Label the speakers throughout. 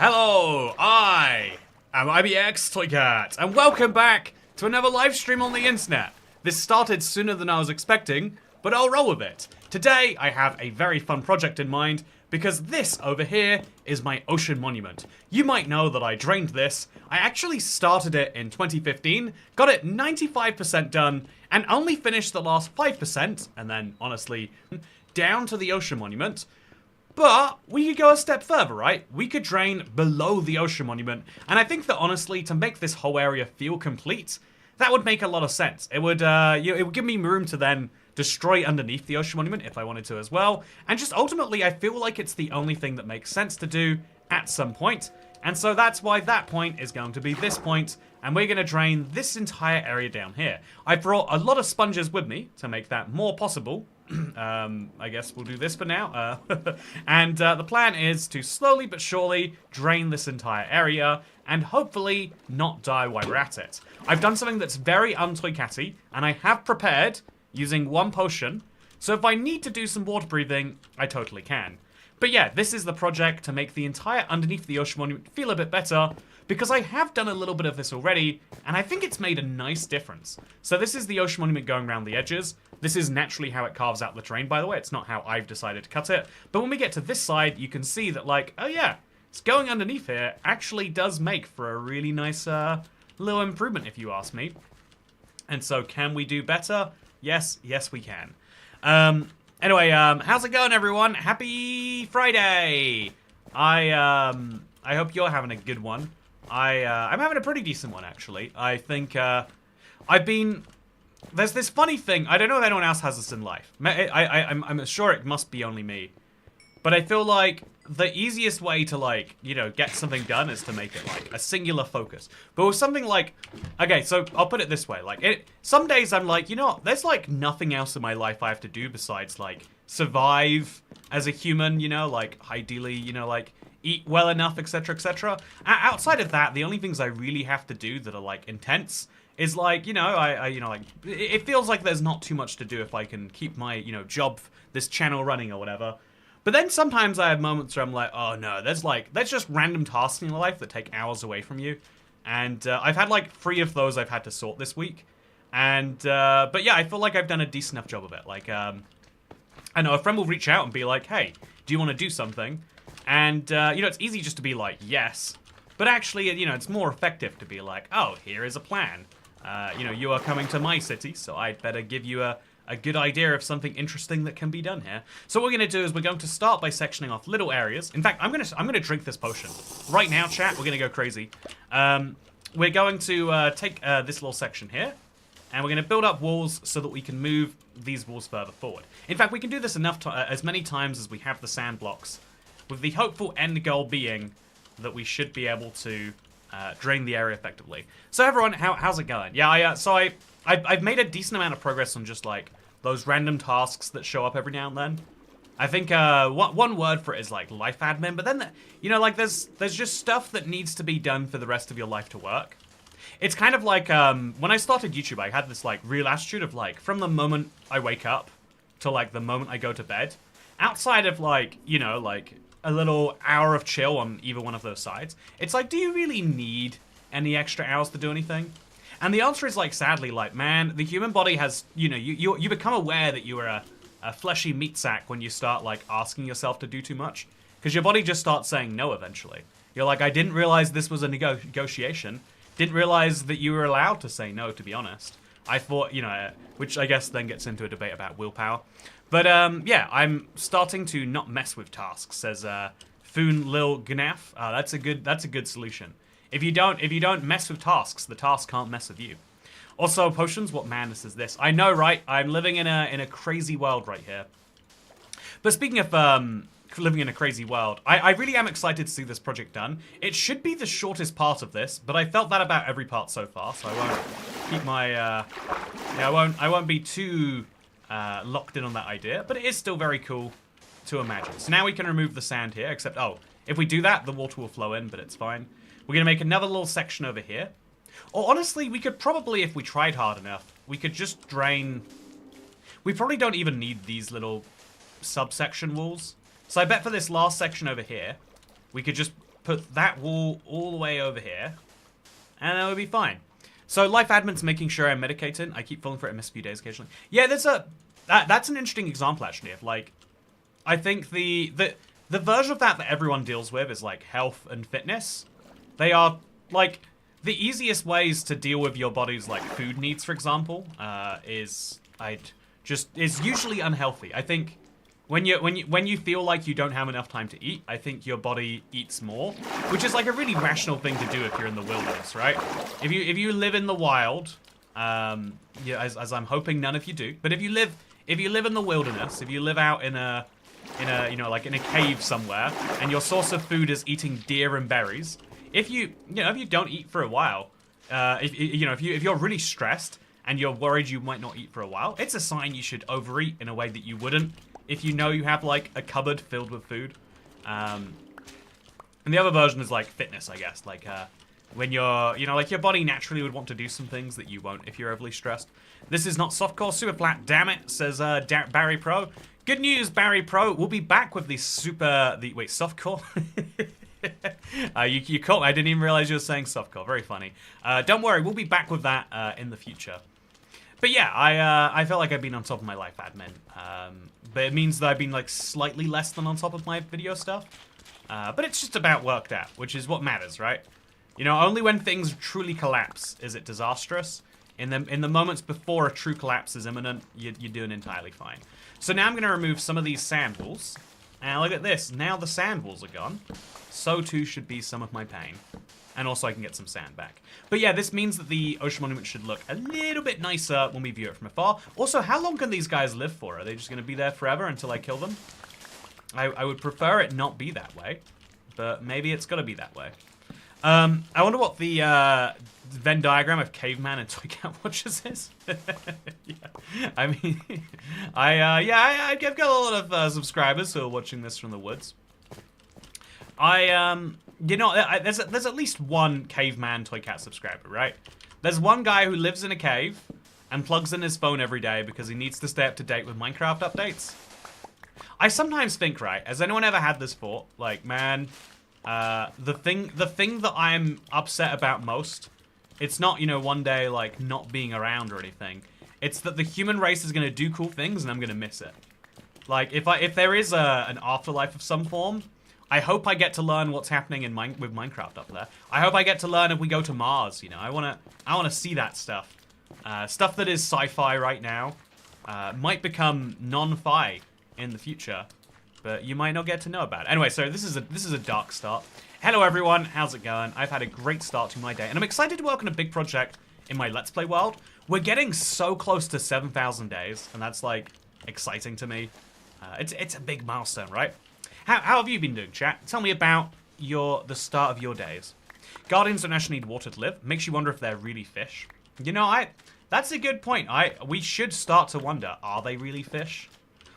Speaker 1: Hello, I am IBX Toycat, and welcome back to another live stream on the internet. This started sooner than I was expecting, but I'll roll with it. Today, I have a very fun project in mind, because this over here is my ocean monument. You might know that I drained this. I actually started it in 2015, got it 95% done, and only finished the last 5%, and then, honestly, down to the ocean monument. But we could go a step further, right? We could drain below the ocean monument, and I think that honestly, to make this whole area feel complete, that would make a lot of sense. It would, it would give me room to then destroy underneath the ocean monument if I wanted to as well, and just ultimately, I feel like it's the only thing that makes sense to do at some point, and so that's why that point is going to be this point, and we're going to drain this entire area down here. I brought a lot of sponges with me to make that more possible. I guess we'll do this for now. And the plan is to slowly but surely drain this entire area and hopefully not die while we're at it. I've done something that's very un-Toy-Catty, and I have prepared using one potion, so if I need to do some water breathing, I totally can. But yeah, this is the project to make the entire underneath the ocean monument feel a bit better, because I have done a little bit of this already, and I think it's made a nice difference. So this is the ocean monument going around the edges. This is naturally how it carves out the terrain, by the way. It's not how I've decided to cut it. But when we get to this side, you can see that, like, oh yeah, it's going underneath here actually does make for a really nice little improvement, if you ask me. And so can we do better? Yes, yes we can. Anyway, how's it going, everyone? Happy Friday! I hope you're having a good one. I'm having a pretty decent one, actually. I think, there's this funny thing. I don't know if anyone else has this in life. I'm sure it must be only me. But I feel like the easiest way to, like, you know, get something done is to make it, like, a singular focus. But with something like... Okay, so I'll put it this way. Like, some days I'm like, you know what? There's, like, nothing else in my life I have to do besides, like, survive as a human, you know? Like, ideally, you know, like... eat well enough, etc., etc. Outside of that, the only things I really have to do that are, like, intense is, like, you know, you know, like, it feels like there's not too much to do if I can keep my, you know, job, this channel running or whatever. But then sometimes I have moments where I'm like, oh no, there's just random tasks in your life that take hours away from you. And I've had, like, 3 of those I've had to sort this week. And, but yeah, I feel like I've done a decent enough job of it. Like, I know a friend will reach out and be like, hey, do you want to do something? And, you know, it's easy just to be like, yes. But actually, you know, it's more effective to be like, oh, here is a plan. You know, you are coming to my city, so I'd better give you a good idea of something interesting that can be done here. So what we're going to do is we're going to start by sectioning off little areas. In fact, I'm going to drink this potion. Right now, chat, we're going to go crazy. We're going to take this little section here, and we're going to build up walls so that we can move these walls further forward. In fact, we can do this as many times as we have the sand blocks, with the hopeful end goal being that we should be able to drain the area effectively. So everyone, how's it going? Yeah, I've made a decent amount of progress on just, like, those random tasks that show up every now and then. I think one word for it is, like, life admin, but then, you know, like, there's just stuff that needs to be done for the rest of your life to work. It's kind of like, when I started YouTube, I had this, like, real attitude of, like, from the moment I wake up to, like, the moment I go to bed, outside of, like, you know, like, a little hour of chill on either one of those sides, it's like, do you really need any extra hours to do anything? And the answer is, like, sadly, like, man, the human body has, you know, you become aware that you are a fleshy meat sack when you start, like, asking yourself to do too much. Because your body just starts saying no eventually. You're like, I didn't realize this was a negotiation. Didn't realize that you were allowed to say no, to be honest. I thought, you know, which I guess then gets into a debate about willpower. But, yeah, I'm starting to not mess with tasks, says Foon Lil Gnaf. That's a good solution. If you don't mess with tasks, the task can't mess with you. Also, potions, what madness is this? I know, right? I'm living in a crazy world right here. But speaking of living in a crazy world, I really am excited to see this project done. It should be the shortest part of this, but I felt that about every part so far, so I won't keep my yeah, I won't be too locked in on that idea, but it is still very cool to imagine. So now we can remove the sand here, except, oh, if we do that, the water will flow in, but it's fine. We're going to make another little section over here. Or honestly, we could probably, if we tried hard enough, we could just drain... We probably don't even need these little subsection walls. So I bet for this last section over here, we could just put that wall all the way over here, and it'll be fine. So life admin's making sure I'm medicated. I keep falling for it. I miss a few days occasionally. Yeah, that's an interesting example actually of like, I think the version of that everyone deals with is like health and fitness. They are like the easiest ways to deal with your body's like food needs, for example, is usually unhealthy. I think when you feel like you don't have enough time to eat, I think your body eats more, which is like a really rational thing to do if you're in the wilderness, right? If you live in the wild, yeah, as I'm hoping none of you do, but if you live in the wilderness, if you live out in a you know, like in a cave somewhere, and your source of food is eating deer and berries, if you don't eat for a while, if you're really stressed and you're worried you might not eat for a while, it's a sign you should overeat in a way that you wouldn't if you know you have like a cupboard filled with food. And the other version is like fitness, I guess, like when you're, like your body naturally would want to do some things that you won't if you're overly stressed. This is not softcore, super flat, damn it, says Barry Pro. Good news, Barry Pro. We'll be back with wait, softcore? You caught me. I didn't even realize you were saying softcore. Very funny. Don't worry, we'll be back with that in the future. But yeah, I felt like I've been on top of my life admin. But it means that I've been like slightly less than on top of my video stuff. But it's just about worked out, which is what matters, right? Only when things truly collapse is it disastrous. In the moments before a true collapse is imminent, you're doing entirely fine. So now I'm going to remove some of these sand walls. And look at this. Now the sand walls are gone. So too should be some of my pain. And also I can get some sand back. But yeah, this means that the ocean monument should look a little bit nicer when we view it from afar. Also, how long can these guys live for? Are they just going to be there forever until I kill them? I would prefer it not be that way. But maybe it's got to be that way. I wonder what the Venn diagram of caveman and toy cat watches is. Yeah. I mean, I've got a lot of subscribers who are watching this from the woods. There's at least one caveman toy cat subscriber, right? There's one guy who lives in a cave and plugs in his phone every day because he needs to stay up to date with Minecraft updates. I sometimes think, right, has anyone ever had this thought? Like, man, the thing that I'm upset about most, it's not, one day, like, not being around or anything. It's that the human race is going to do cool things and I'm going to miss it. Like, if there is an afterlife of some form, I hope I get to learn what's happening with Minecraft up there. I hope I get to learn if we go to Mars, I wanna see that stuff. Stuff that is sci-fi right now might become non-fi in the future, but you might not get to know about it. Anyway, so this is a dark start. Hello everyone, how's it going? I've had a great start to my day, and I'm excited to work on a big project in my Let's Play world. We're getting so close to 7,000 days, and that's like exciting to me. It's a big milestone, right? How have you been doing, chat? Tell me about the start of your days. Guardians don't actually need water to live. Makes you wonder if they're really fish. That's a good point. We should start to wonder, are they really fish?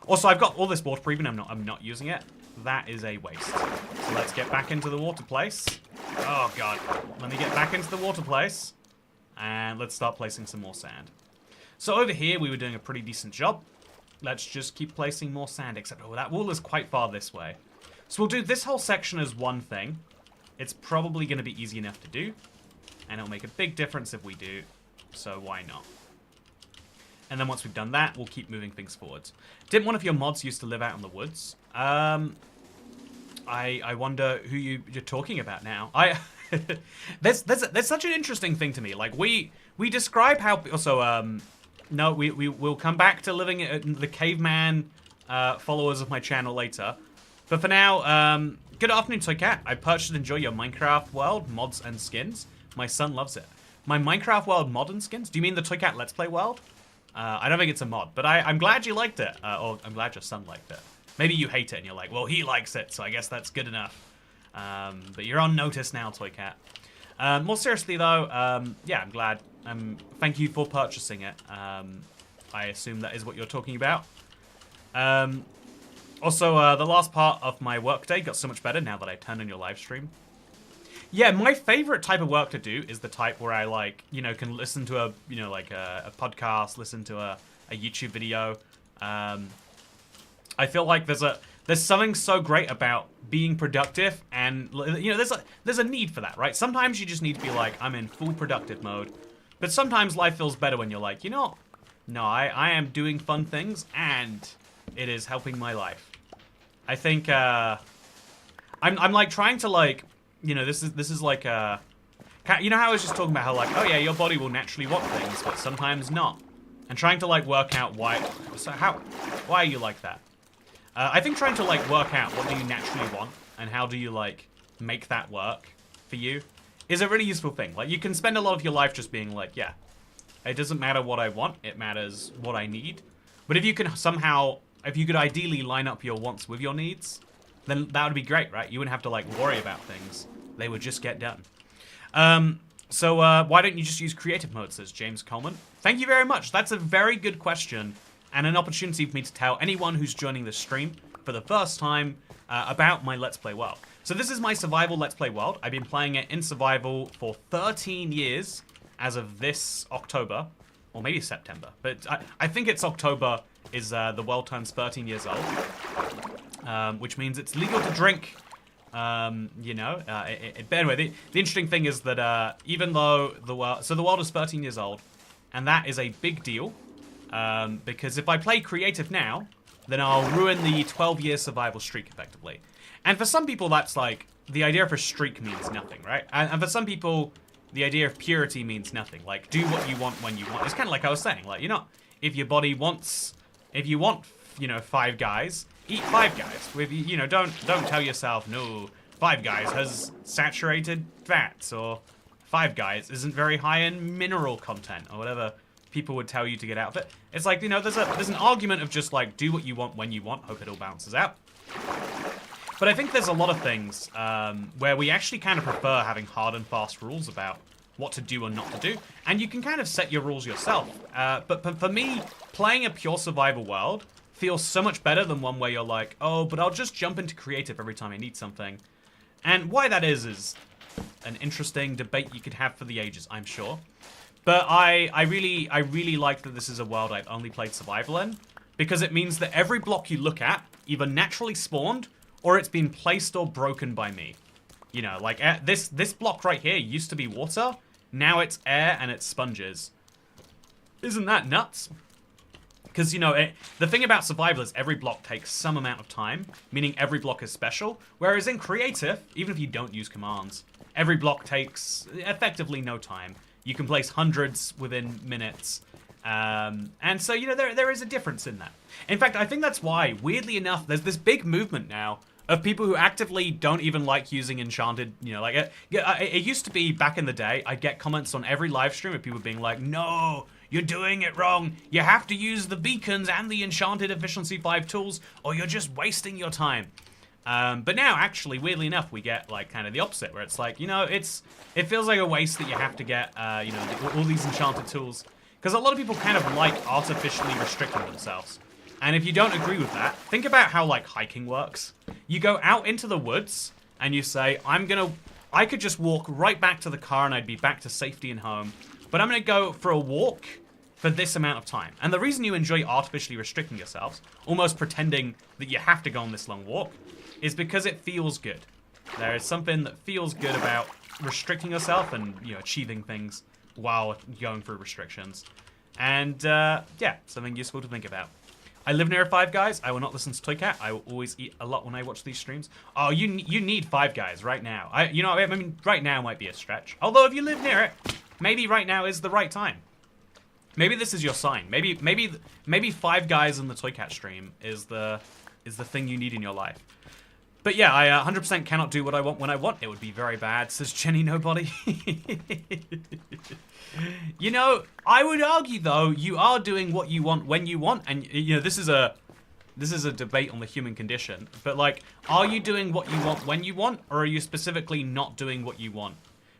Speaker 1: Also, I've got all this waterproof and I'm not using it. That is a waste. So let's get back into the water place. Oh god. Let me get back into the water place. And let's start placing some more sand. So over here we were doing a pretty decent job. Let's just keep placing more sand, except that wall is quite far this way. So we'll do this whole section as one thing. It's probably going to be easy enough to do. And it'll make a big difference if we do. So why not? And then once we've done that, we'll keep moving things forwards. Didn't one of your mods used to live out in the woods? I wonder who you're talking about now. There's such an interesting thing to me. Like, we describe how... Also, no, we'll come back to living in the caveman followers of my channel later. But for now, good afternoon, Toy Cat. I purchased and enjoy your Minecraft world, mods, and skins. My son loves it. My Minecraft world mod and skins? Do you mean the Toy Cat Let's Play world? I don't think it's a mod, but I'm glad you liked it. Or I'm glad your son liked it. Maybe you hate it and you're like, well, he likes it, so I guess that's good enough. But you're on notice now, Toy Cat. More seriously, though, yeah, I'm glad. Thank you for purchasing it. I assume that is what you're talking about. Also, the last part of my workday got so much better now that I turned on your live stream. Yeah, my favorite type of work to do is the type where I, like, can listen to a podcast, listen to a YouTube video. I feel like there's There's something so great about being productive, and you know, there's a need for that, right? Sometimes you just need to be like, I'm in full productive mode, but sometimes life feels better when you're like, you know, no, I am doing fun things, and it is helping my life. I think I'm like trying to like, you know, this is like you know how I was just talking about how like, oh yeah, your body will naturally want things, but sometimes not, and trying to like work out why. So why are you like that? I think trying to like work out what do you naturally want and how do you like make that work for you is a really useful thing. Like you can spend a lot of your life just being like, yeah, it doesn't matter what I want, it matters what I need. But if you can somehow, if you could ideally line up your wants with your needs, then that would be great, right? You wouldn't have to like worry about things. They would just get done. So why don't you just use creative mode, says James Coleman. Thank you very much. That's a very good question. And an opportunity for me to tell anyone who's joining this stream for the first time about my Let's Play World. So this is my survival Let's Play World. I've been playing it in survival for 13 years as of this October, or maybe September. But I think it's October is the world turns 13 years old, which means it's legal to drink. You know, but anyway, the interesting thing is that even though the world is 13 years old, and that is a big deal. Because if I play creative now, then I'll ruin the 12-year survival streak effectively. And for some people, that's like, the idea of a streak means nothing, right? And for some people, the idea of purity means nothing. Like, do what you want when you want. It's kind of like I was saying, like, you know, if your body wants, if you want, you know, 5 Guys, eat 5 Guys. With, you know, don't tell yourself, no, 5 Guys has saturated fats, or 5 Guys isn't very high in mineral content, or whatever people would tell you to get out of it. It's like, you know, there's an argument of just like, do what you want when you want, hope it all balances out. But I think there's a lot of things where we actually kind of prefer having hard and fast rules about what to do and not to do. And you can kind of set your rules yourself. But for me, playing a pure survival world feels so much better than one where you're like, oh, but I'll just jump into creative every time I need something. And why that is an interesting debate you could have for the ages, I'm sure. But I really like that this is a world I've only played survival in, because it means that every block you look at either naturally spawned or it's been placed or broken by me. You know, like this block right here used to be water, now it's air and it's sponges. Isn't that nuts? Because, you know, the thing about survival is every block takes some amount of time, meaning every block is special, whereas in creative, even if you don't use commands, every block takes effectively no time. You can place hundreds within minutes. And so, you know, there is a difference in that. In fact, I think that's why, weirdly enough, there's this big movement now of people who actively don't even like using enchanted, you know, like, it used to be back in the day, I'd get comments on every live stream of people being like, no, you're doing it wrong. You have to use the beacons and the enchanted efficiency 5 tools, or you're just wasting your time. But now, actually, weirdly enough, we get like kind of the opposite, where it's like, you know, it feels like a waste that you have to get, you know, all these enchanted tools, because a lot of people kind of like artificially restricting themselves. And if you don't agree with that, think about how like hiking works. You go out into the woods and you say, I could just walk right back to the car and I'd be back to safety and home, but I'm gonna go for a walk for this amount of time. And the reason you enjoy artificially restricting yourselves, almost pretending that you have to go on this long walk, is because it feels good. There is something that feels good about restricting yourself and, you know, achieving things while going through restrictions. And, yeah, something useful to think about. I live near a 5 Guys. I will not listen to Toycat. I will always eat a lot when I watch these streams. Oh, you need 5 Guys right now. You know, I mean, right now might be a stretch. Although if you live near it, maybe right now is the right time. Maybe this is your sign. Maybe 5 Guys in the Toycat stream is the thing you need in your life. But yeah, I 100% cannot do what I want when I want. It would be very bad, says Jenny Nobody. You know, I would argue though, you are doing what you want when you want, and you know, this is a debate on the human condition. But like, are you doing what you want when you want, or are you specifically not doing what you want?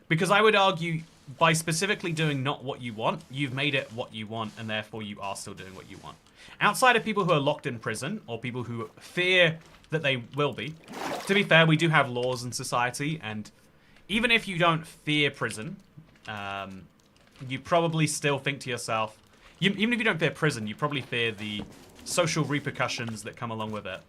Speaker 1: Because I would argue, by specifically doing not what you want, you've made it what you want, and therefore you are still doing what you want. Outside of people who are locked in prison, or people who fear that they will be. To be fair, we do have laws in society, and even if you don't fear prison, you probably still think to yourself, even if you don't fear prison, you probably fear the social repercussions that come along with it.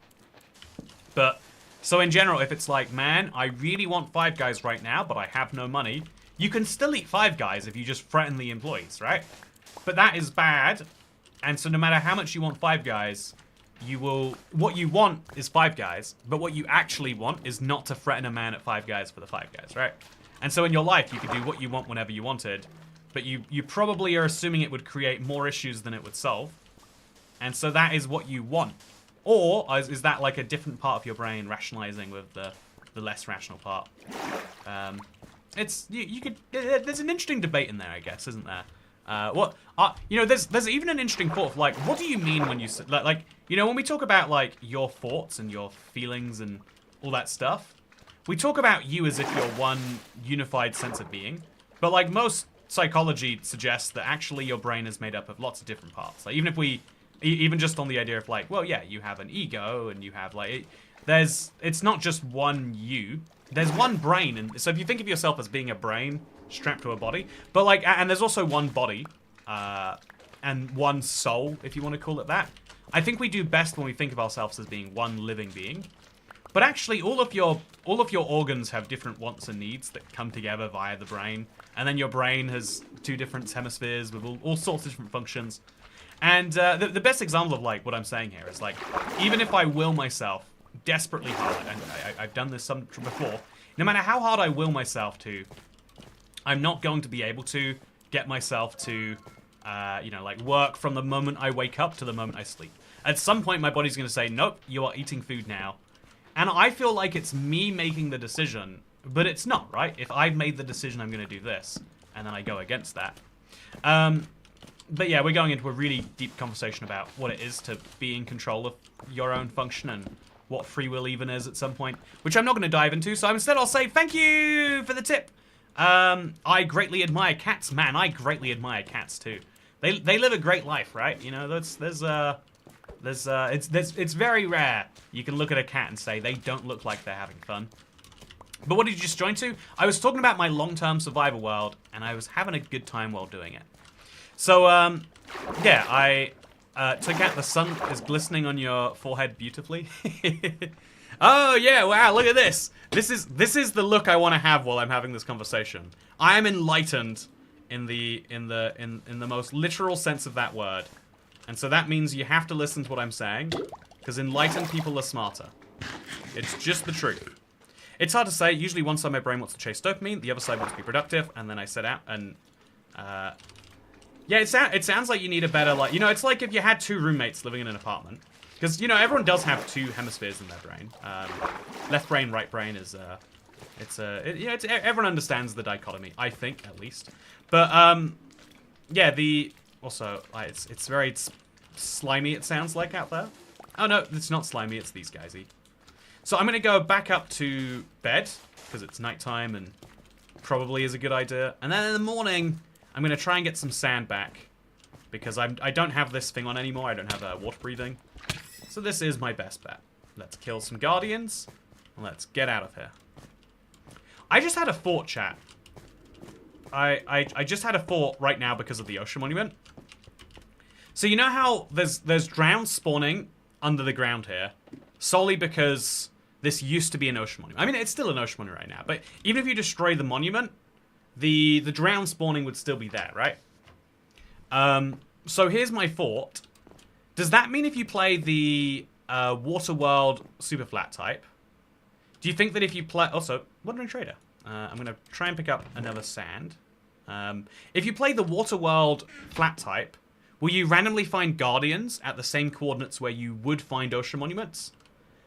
Speaker 1: But, so in general, if it's like, man, I really want Five Guys right now, but I have no money, you can still eat Five Guys if you just threaten the employees, right? But that is bad, and so no matter how much you want Five Guys, what you want is Five Guys, but what you actually want is not to threaten a man at Five Guys for the Five Guys, right? And so in your life, you could do what you want whenever you wanted, but you probably are assuming it would create more issues than it would solve. And so that is what you want. Or is that like a different part of your brain rationalizing with the less rational part? You could, there's an interesting debate in there, I guess, isn't there? There's even an interesting thought of like, what do you mean when you like, you know, when we talk about like your thoughts and your feelings and all that stuff, we talk about you as if you're one unified sense of being, but like most psychology suggests that actually your brain is made up of lots of different parts. Like even just on the idea of like, well, yeah, you have an ego and you have like, it's not just one you. There's one brain, and so if you think of yourself as being a brain strapped to a body, but like, and there's also one body, and one soul, if you want to call it that. I think we do best when we think of ourselves as being one living being. But actually, all of your organs have different wants and needs that come together via the brain, and then your brain has two different hemispheres with all sorts of different functions. And the best example of like what I'm saying here is like, even if I will myself desperately hard, and I've done this some before, no matter how hard I will myself to, I'm not going to be able to get myself to, like work from the moment I wake up to the moment I sleep. At some point, my body's going to say, nope, you are eating food now. And I feel like it's me making the decision, but it's not, right? If I've made the decision I'm going to do this, and then I go against that. But yeah, we're going into a really deep conversation about what it is to be in control of your own function and what free will even is at some point, which I'm not going to dive into, so instead I'll say thank you for the tip. I greatly admire cats. Man, I greatly admire cats too. They live a great life, right? You know, it's very rare you can look at a cat and say they don't look like they're having fun. But what did you just join to? I was talking about my long-term survival world, and I was having a good time while doing it. So, yeah, I took out the sun is glistening on your forehead beautifully. Oh yeah, wow, look at this. This is the look I want to have while I'm having this conversation. I am enlightened in the most literal sense of that word. And so that means you have to listen to what I'm saying, because enlightened people are smarter. It's just the truth. It's hard to say. Usually one side of my brain wants to chase dopamine, the other side wants to be productive, and then I set out and yeah, it sounds like you need a better, like, you know, it's like if you had two roommates living in an apartment. Because, you know, everyone does have two hemispheres in their brain. Left brain, right brain is, everyone understands the dichotomy, I think, at least. But, yeah, also, it's very slimy, it sounds like, out there. Oh, no, it's not slimy, it's these guysy. So I'm going to go back up to bed, because it's nighttime and probably is a good idea. And then in the morning, I'm going to try and get some sand back, because I don't have this thing on anymore. I don't have water breathing. So this is my best bet. Let's kill some guardians, and let's get out of here. I just had a thought, chat. I just had a thought right now because of the ocean monument. So you know how there's drowns spawning under the ground here, solely because this used to be an ocean monument. I mean, it's still an ocean monument right now, but even if you destroy the monument, the drown spawning would still be there, right? So here's my thought. Does that mean if you play the Water World Super Flat type, do you think that if you play... Also, Wandering Trader. I'm going to try and pick up another sand. If you play the Water World Flat type, will you randomly find Guardians at the same coordinates where you would find Ocean Monuments?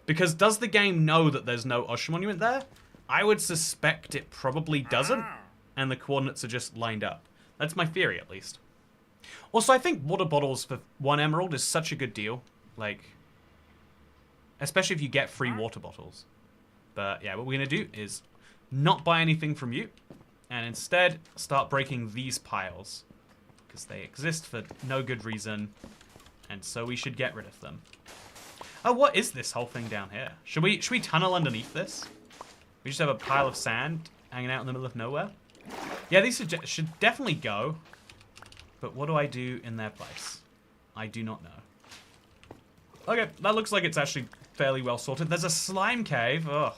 Speaker 1: Because does the game know that there's no Ocean Monument there? I would suspect it probably doesn't, and the coordinates are just lined up. That's my theory, at least. Also, I think water bottles for 1 emerald is such a good deal. Like, especially if you get free water bottles. But yeah, what we're going to do is not buy anything from you, and instead start breaking these piles. Because they exist for no good reason, and so we should get rid of them. Oh, what is this whole thing down here? Should we tunnel underneath this? We just have a pile of sand hanging out in the middle of nowhere? Yeah, these should definitely go. But what do I do in their place? I do not know. Okay, that looks like it's actually fairly well sorted. There's a slime cave. Ugh.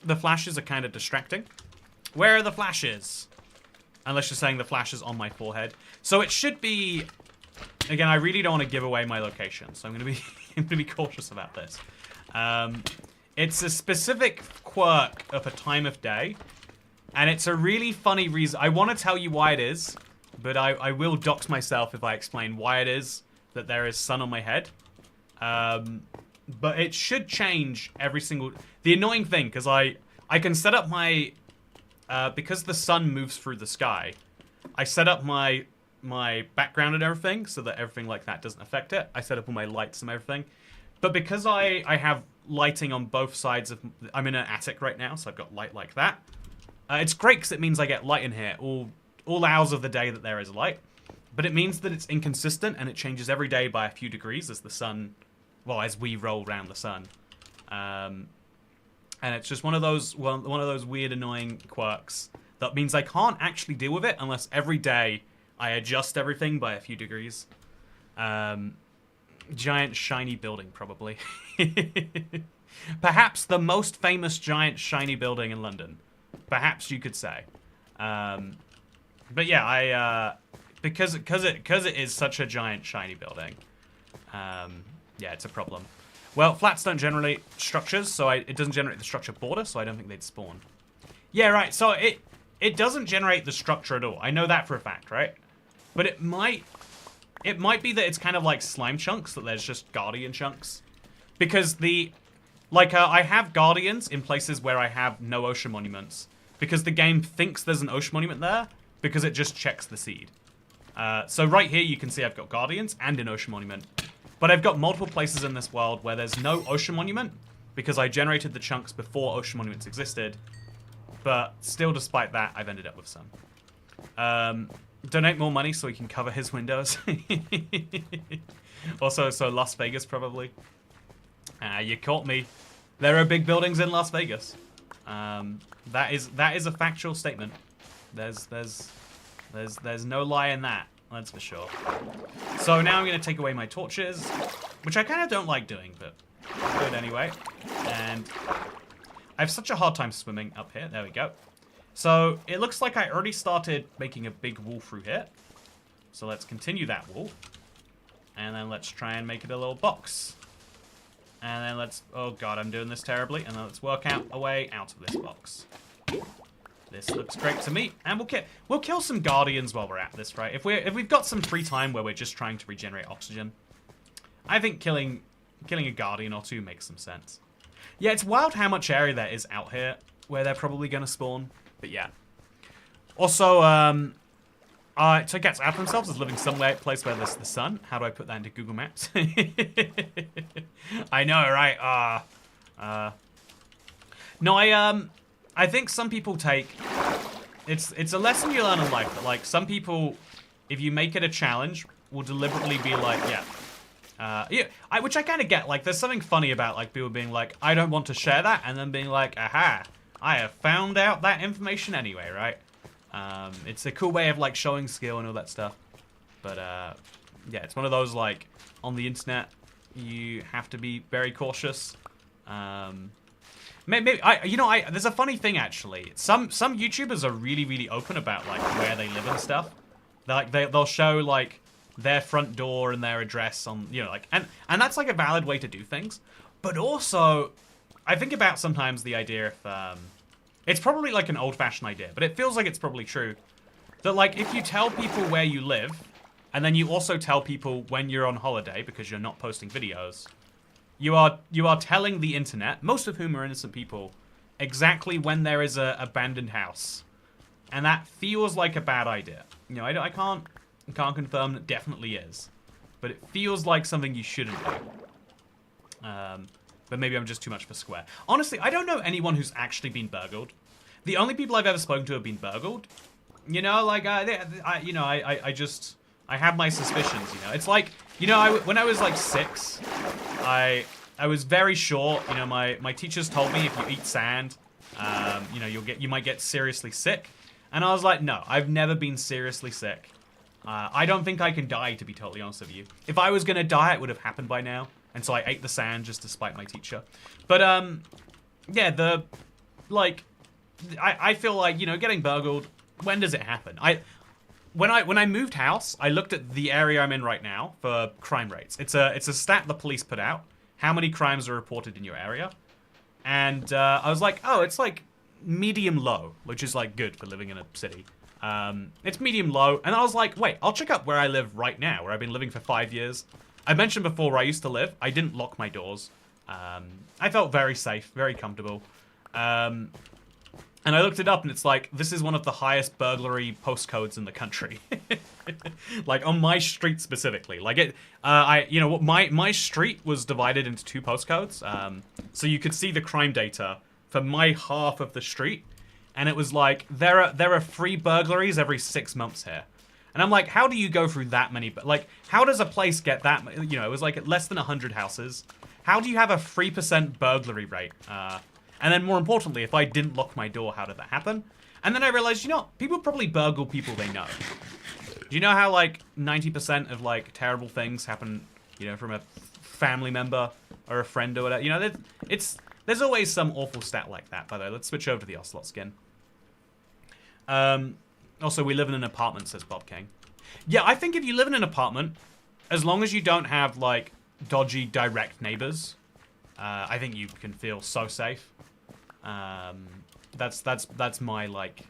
Speaker 1: The flashes are kind of distracting. Where are the flashes? Unless you're saying the flashes on my forehead. So it should be... Again, I really don't want to give away my location, so I'm going to be I'm going to be cautious about this. It's a specific quirk of a time of day, and it's a really funny reason. I want to tell you why it is, but I will dox myself if I explain why it is that there is sun on my head. But it should change every single... The annoying thing, because I can set up my... because the sun moves through the sky, I set up my background and everything so that everything like that doesn't affect it. I set up all my lights and everything. But because I have lighting on both sides of... I'm in an attic right now, so I've got light like that. It's great because it means I get light in here all hours of the day that there is light. But it means that it's inconsistent and it changes every day by a few degrees as the sun... Well, as we roll around the sun. And it's just one of those weird, annoying quirks that means I can't actually deal with it unless every day I adjust everything by a few degrees. Giant shiny building, probably. Perhaps the most famous giant shiny building in London. Perhaps you could say. But yeah, because it is such a giant shiny building. Yeah, it's a problem. Well, flats don't generate structures, so it doesn't generate the structure border, so I don't think they'd spawn. Yeah, right. So it doesn't generate the structure at all. I know that for a fact, right? But it might be that it's kind of like slime chunks, that there's just guardian chunks. Because I have guardians in places where I have no ocean monuments. Because the game thinks there's an ocean monument there, because it just checks the seed. So right here you can see I've got guardians and an ocean monument. But I've got multiple places in this world where there's no ocean monument, because I generated the chunks before ocean monuments existed. But still, despite that, I've ended up with some. Donate more money so we can cover his windows. Also, so Las Vegas, probably. You caught me. There are big buildings in Las Vegas. That is a factual statement. There's no lie in that. That's for sure. So now I'm going to take away my torches, which I kind of don't like doing, but I'll do it anyway. And I have such a hard time swimming up here. There we go. So it looks like I already started making a big wall through here. So let's continue that wall. And then let's try and make it a little box. And then let's... Oh god, I'm doing this terribly. And then let's work out a way out of this box. This looks great to me, and we'll kill some guardians while we're at this, right? If we've got some free time where we're just trying to regenerate oxygen, I think killing a guardian or two makes some sense. Yeah, it's wild how much area there is out here where they're probably going to spawn, but yeah. Also, so cats out themselves as living somewhere place where there's the sun. How do I put that into Google Maps? I know, right? No, I think some people take... It's a lesson you learn in life, that, like, some people, if you make it a challenge, will deliberately be like, which I kind of get. Like, there's something funny about, like, people being like, I don't want to share that, and then being like, aha, I have found out that information anyway, right? It's a cool way of, like, showing skill and all that stuff. But, yeah, it's one of those, like, on the internet, you have to be very cautious. Maybe there's a funny thing actually. Some YouTubers are really, really open about like where they live and stuff. They'll show like their front door and their address on, you know, like, and that's like a valid way to do things. But also, I think about sometimes the idea if it's probably like an old-fashioned idea, but it feels like it's probably true that like if you tell people where you live, and then you also tell people when you're on holiday because you're not posting videos. You are telling the internet, most of whom are innocent people, exactly when there is a abandoned house, and that feels like a bad idea. You know, I can't confirm it definitely is, but it feels like something you shouldn't do. But maybe I'm just too much for square. Honestly, I don't know anyone who's actually been burgled. The only people I've ever spoken to have been burgled. You know, like I have my suspicions. You know, it's like, you know, when I was like 6. I was very short. You know, my teachers told me if you eat sand, you know, you might get seriously sick. And I was like, no, I've never been seriously sick. I don't think I can die, to be totally honest with you. If I was gonna die, it would have happened by now. and so I ate the sand just to spite my teacher. But yeah, I feel like, you know, getting burgled. When does it happen? When I moved house, I looked at the area I'm in right now for crime rates. It's a stat the police put out. How many crimes are reported in your area? And I was like, oh, it's like medium low, which is like good for living in a city. It's medium low, and I was like, wait, I'll check up where I live right now, where I've been living for 5 years. I mentioned before where I used to live. I didn't lock my doors. I felt very safe, very comfortable. And I looked it up, and it's like, this is one of the highest burglary postcodes in the country. Like, on my street specifically. Like, you know, my street was divided into 2 postcodes. So you could see the crime data for my half of the street. And it was like, there are 3 burglaries every 6 months here. And I'm like, how do you go through that many? Like, how does a place get that? You know, it was like less than 100 houses. How do you have a 3% burglary rate? And then more importantly, if I didn't lock my door, how did that happen? And then I realized, you know, people probably burgle people they know. Do you know how like 90% of like terrible things happen, you know, from a family member or a friend or whatever? You know, there's always some awful stat like that. By the way, let's switch over to the Ocelot skin. Also, we live in an apartment, says Bob King. Yeah, I think if you live in an apartment, as long as you don't have like dodgy direct neighbors, I think you can feel so safe. That's my like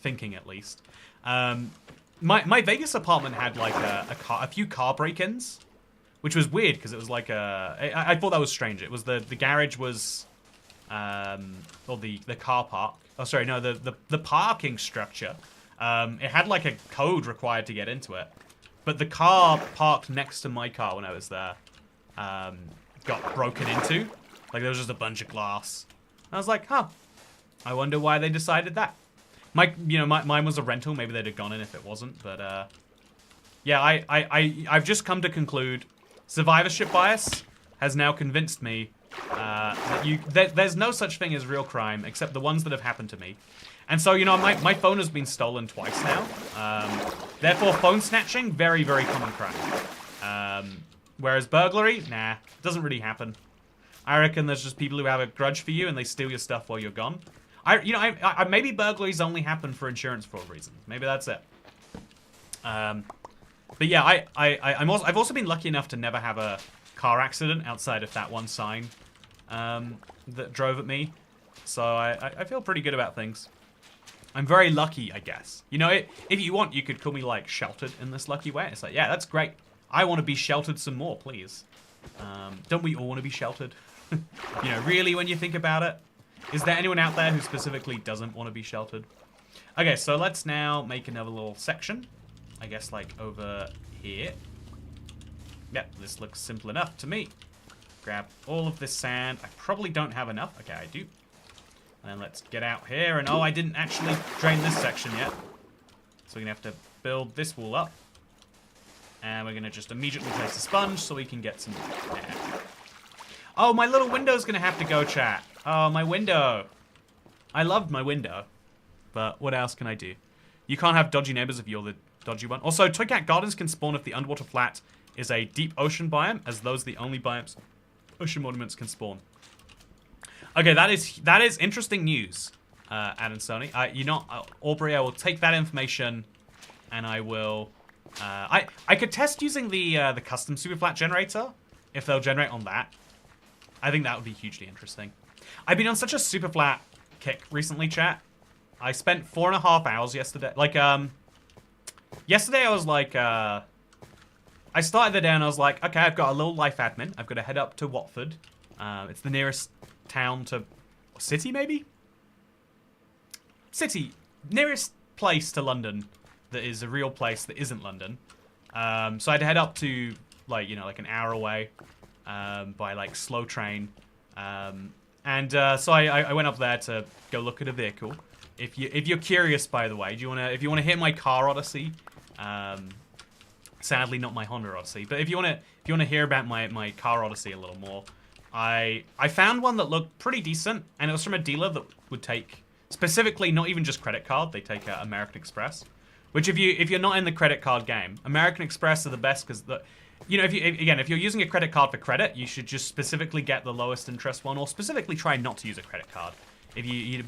Speaker 1: thinking at least. My Vegas apartment had like a few car break-ins, which was weird because it was like I thought that was strange. It was the garage was or the car park. Oh, sorry, no, the parking structure. It had like a code required to get into it, but the car parked next to my car when I was there got broken into. Like there was just a bunch of glass. I was like, huh, I wonder why they decided that. Mine was a rental. Maybe they'd have gone in if it wasn't. But yeah, I've just come to conclude survivorship bias has now convinced me that there's no such thing as real crime except the ones that have happened to me. And so, you know, my phone has been stolen twice now. Therefore, phone snatching, very, very common crime. Whereas burglary, nah, doesn't really happen. I reckon there's just people who have a grudge for you and they steal your stuff while you're gone. Maybe burglaries only happen for insurance fraud reasons. Maybe that's it. But yeah, I've also been lucky enough to never have a car accident outside of that one sign that drove at me. So I feel pretty good about things. I'm very lucky, I guess. You know, if you want, you could call me, like, sheltered in this lucky way. It's like, yeah, that's great. I want to be sheltered some more, please. Don't we all want to be sheltered? You know, really, when you think about it? Is there anyone out there who specifically doesn't want to be sheltered? Okay, so let's now make another little section. I guess, like, over here. Yep, this looks simple enough to me. Grab all of this sand. I probably don't have enough. Okay, I do. And let's get out here. And oh, I didn't actually drain this section yet. So we're going to have to build this wall up. And we're going to just immediately place a sponge so we can get some air. Oh, my little window's going to have to go, chat. Oh, my window. I loved my window. But what else can I do? You can't have dodgy neighbors if you're the dodgy one. Also, Toy Cat Gardens can spawn if the underwater flat is a deep ocean biome, as those are the only biomes ocean monuments can spawn. Okay, that is interesting news, Ad and Sony. Aubrey, I will take that information, and I will. I could test using the custom superflat generator if they'll generate on that. I think that would be hugely interesting. I've been on such a superflat kick recently, chat. I spent 4.5 hours yesterday. Like yesterday I was like, I started the day and I was like, okay, I've got a little life admin. I've got to head up to Watford. It's the nearest town to city, maybe? City. Nearest place to London that is a real place that isn't London. So I had to head up to, like, you know, like an hour away by, like, slow train. So I went up there to go look at a vehicle. If you're curious, by the way, if you wanna hear my car odyssey, sadly not my Honda Odyssey, but if you wanna hear about my car odyssey a little more, I found one that looked pretty decent, and it was from a dealer that would take, specifically, not even just credit card, they take American Express. Which if you're not in the credit card game, American Express are the best because you know, if you're using a credit card for credit, you should just specifically get the lowest interest one, or specifically try not to use a credit card.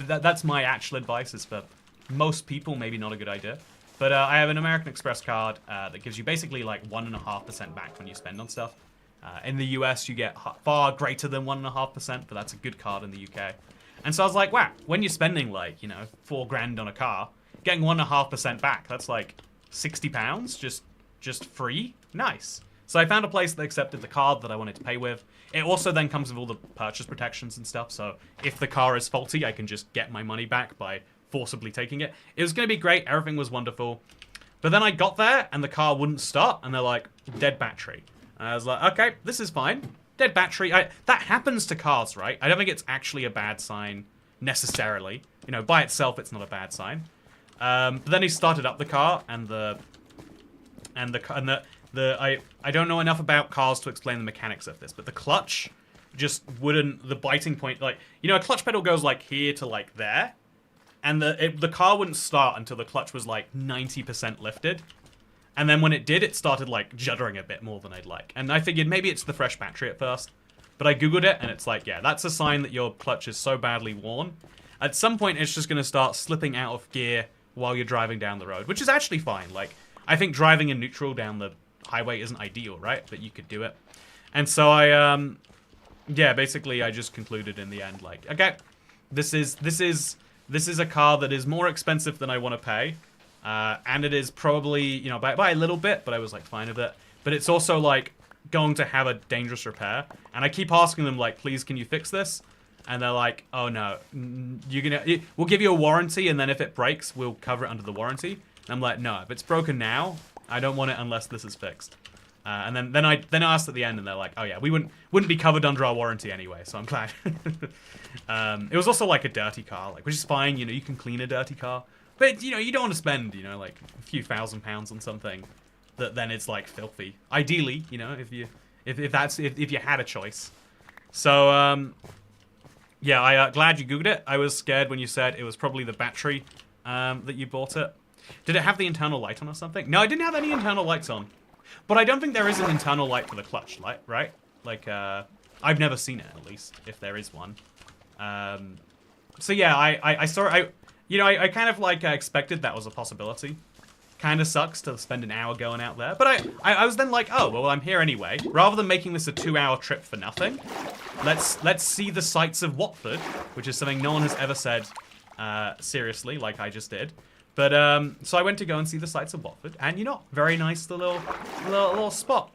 Speaker 1: That's my actual advice. Is for most people, maybe not a good idea. But I have an American Express card that gives you basically like 1.5% back when you spend on stuff. In the US, you get far greater than 1.5%, but that's a good card in the UK. And so I was like, wow, when you're spending like, you know, $4,000 on a car, getting 1.5% back, that's like £60 just free. Nice. So I found a place that accepted the card that I wanted to pay with. It also then comes with all the purchase protections and stuff. So if the car is faulty, I can just get my money back by forcibly taking it. It was going to be great. Everything was wonderful. But then I got there and the car wouldn't start. And they're like, dead battery. And I was like, okay, this is fine. Dead battery. That happens to cars, right? I don't think it's actually a bad sign necessarily. You know, by itself, it's not a bad sign. But then he started up the car and I don't know enough about cars to explain the mechanics of this, but the clutch just wouldn't, the biting point, like, you know, a clutch pedal goes like here to like there, and the car wouldn't start until the clutch was like 90% lifted. And then when it did, it started like juddering a bit more than I'd like. And I figured maybe it's the fresh battery at first, but I Googled it and it's like, yeah, that's a sign that your clutch is so badly worn. At some point, it's just going to start slipping out of gear while you're driving down the road, which is actually fine. Like, I think driving in neutral down the highway isn't ideal, right? But you could do it. And so yeah, basically I just concluded in the end, like, okay, this is a car that is more expensive than I want to pay. And it is probably, you know, by a little bit, but I was like fine with it. But it's also like going to have a dangerous repair. And I keep asking them like, please, can you fix this? And they're like, oh no, we'll give you a warranty. And then if it breaks, we'll cover it under the warranty. And I'm like, no, if it's broken now, I don't want it unless this is fixed. And then I asked at the end and they're like, oh yeah, we wouldn't be covered under our warranty anyway. So I'm glad. It was also like a dirty car, like, which is fine. You know, you can clean a dirty car. But, you know, you don't want to spend, you know, like a few £1,000s on something that then it's like filthy. Ideally, you know, if you had a choice. So, yeah, I glad you Googled it. I was scared when you said it was probably the battery that you bought it. Did it have the internal light on or something? No, I didn't have any internal lights on. But I don't think there is an internal light for the clutch light, right? Like, I've never seen it, at least, if there is one. So yeah, I saw it. You know, I kind of like expected that was a possibility. Kind of sucks to spend an hour going out there. But I was then like, oh, well, I'm here anyway. Rather than making this a 2-hour trip for nothing, let's see the sights of Watford, which is something no one has ever said seriously, like I just did. But, so I went to go and see the sights of Watford. And, you know, very nice little spot.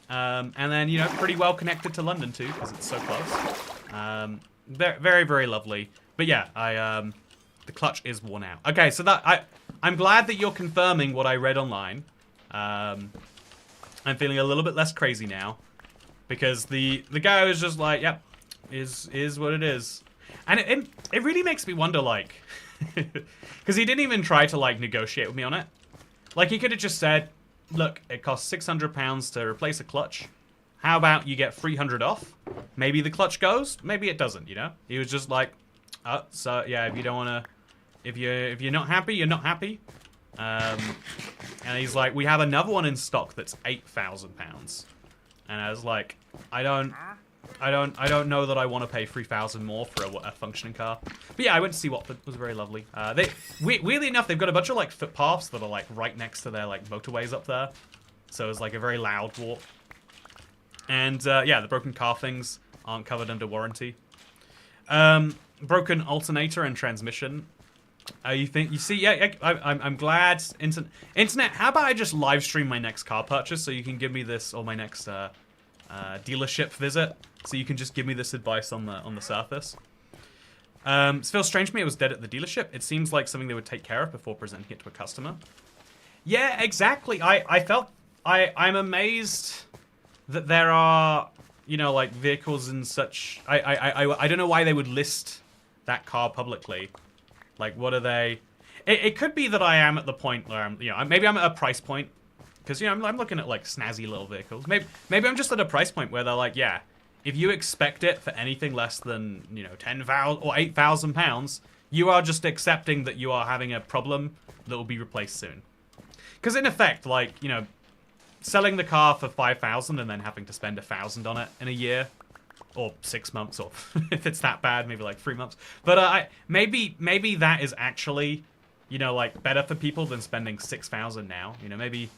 Speaker 1: And then, you know, pretty well connected to London, too, because it's so close. Very, very lovely. But, yeah, the clutch is worn out. Okay, so I'm glad that you're confirming what I read online. I'm feeling a little bit less crazy now. Because the guy was just like, yep, is what it is. And it really makes me wonder, like... Because he didn't even try to, like, negotiate with me on it. Like, he could have just said, look, it costs £600 to replace a clutch. How about you get 300 off? Maybe the clutch goes, maybe it doesn't, you know? He was just like, oh, so, yeah, if you don't want to... If you're not happy, you're not happy. And he's like, we have another one in stock that's £8,000. And I was like, I don't know that I want to pay $3,000 more for a functioning car. But yeah, I went to see Watford. It was very lovely. Weirdly enough, they've got a bunch of like footpaths that are like right next to their like motorways up there. So it was like a very loud walk. And yeah, the broken car things aren't covered under warranty. Broken alternator and transmission. You see? Yeah, I'm glad. Internet. How about I just live stream my next car purchase so you can give me this, or my next dealership visit, so you can just give me this advice on the surface. It feels strange to me it was dead at the dealership. It seems like something they would take care of before presenting it to a customer. Yeah, exactly. I'm amazed that there are, you know, like vehicles in such... I don't know why they would list that car publicly. Like, what are they... It could be that I am at the point where I'm, you know, maybe I'm at a price point. Because, you know, I'm looking at, like, snazzy little vehicles. Maybe I'm just at a price point where they're like, yeah, if you expect it for anything less than, you know, £10,000 or £8,000, you are just accepting that you are having a problem that will be replaced soon. Because, in effect, like, you know, selling the car for 5,000 and then having to spend 1,000 on it in a year, or 6 months, or if it's that bad, maybe like 3 months. But maybe that is actually, you know, like better for people than spending 6,000 now. You know, maybe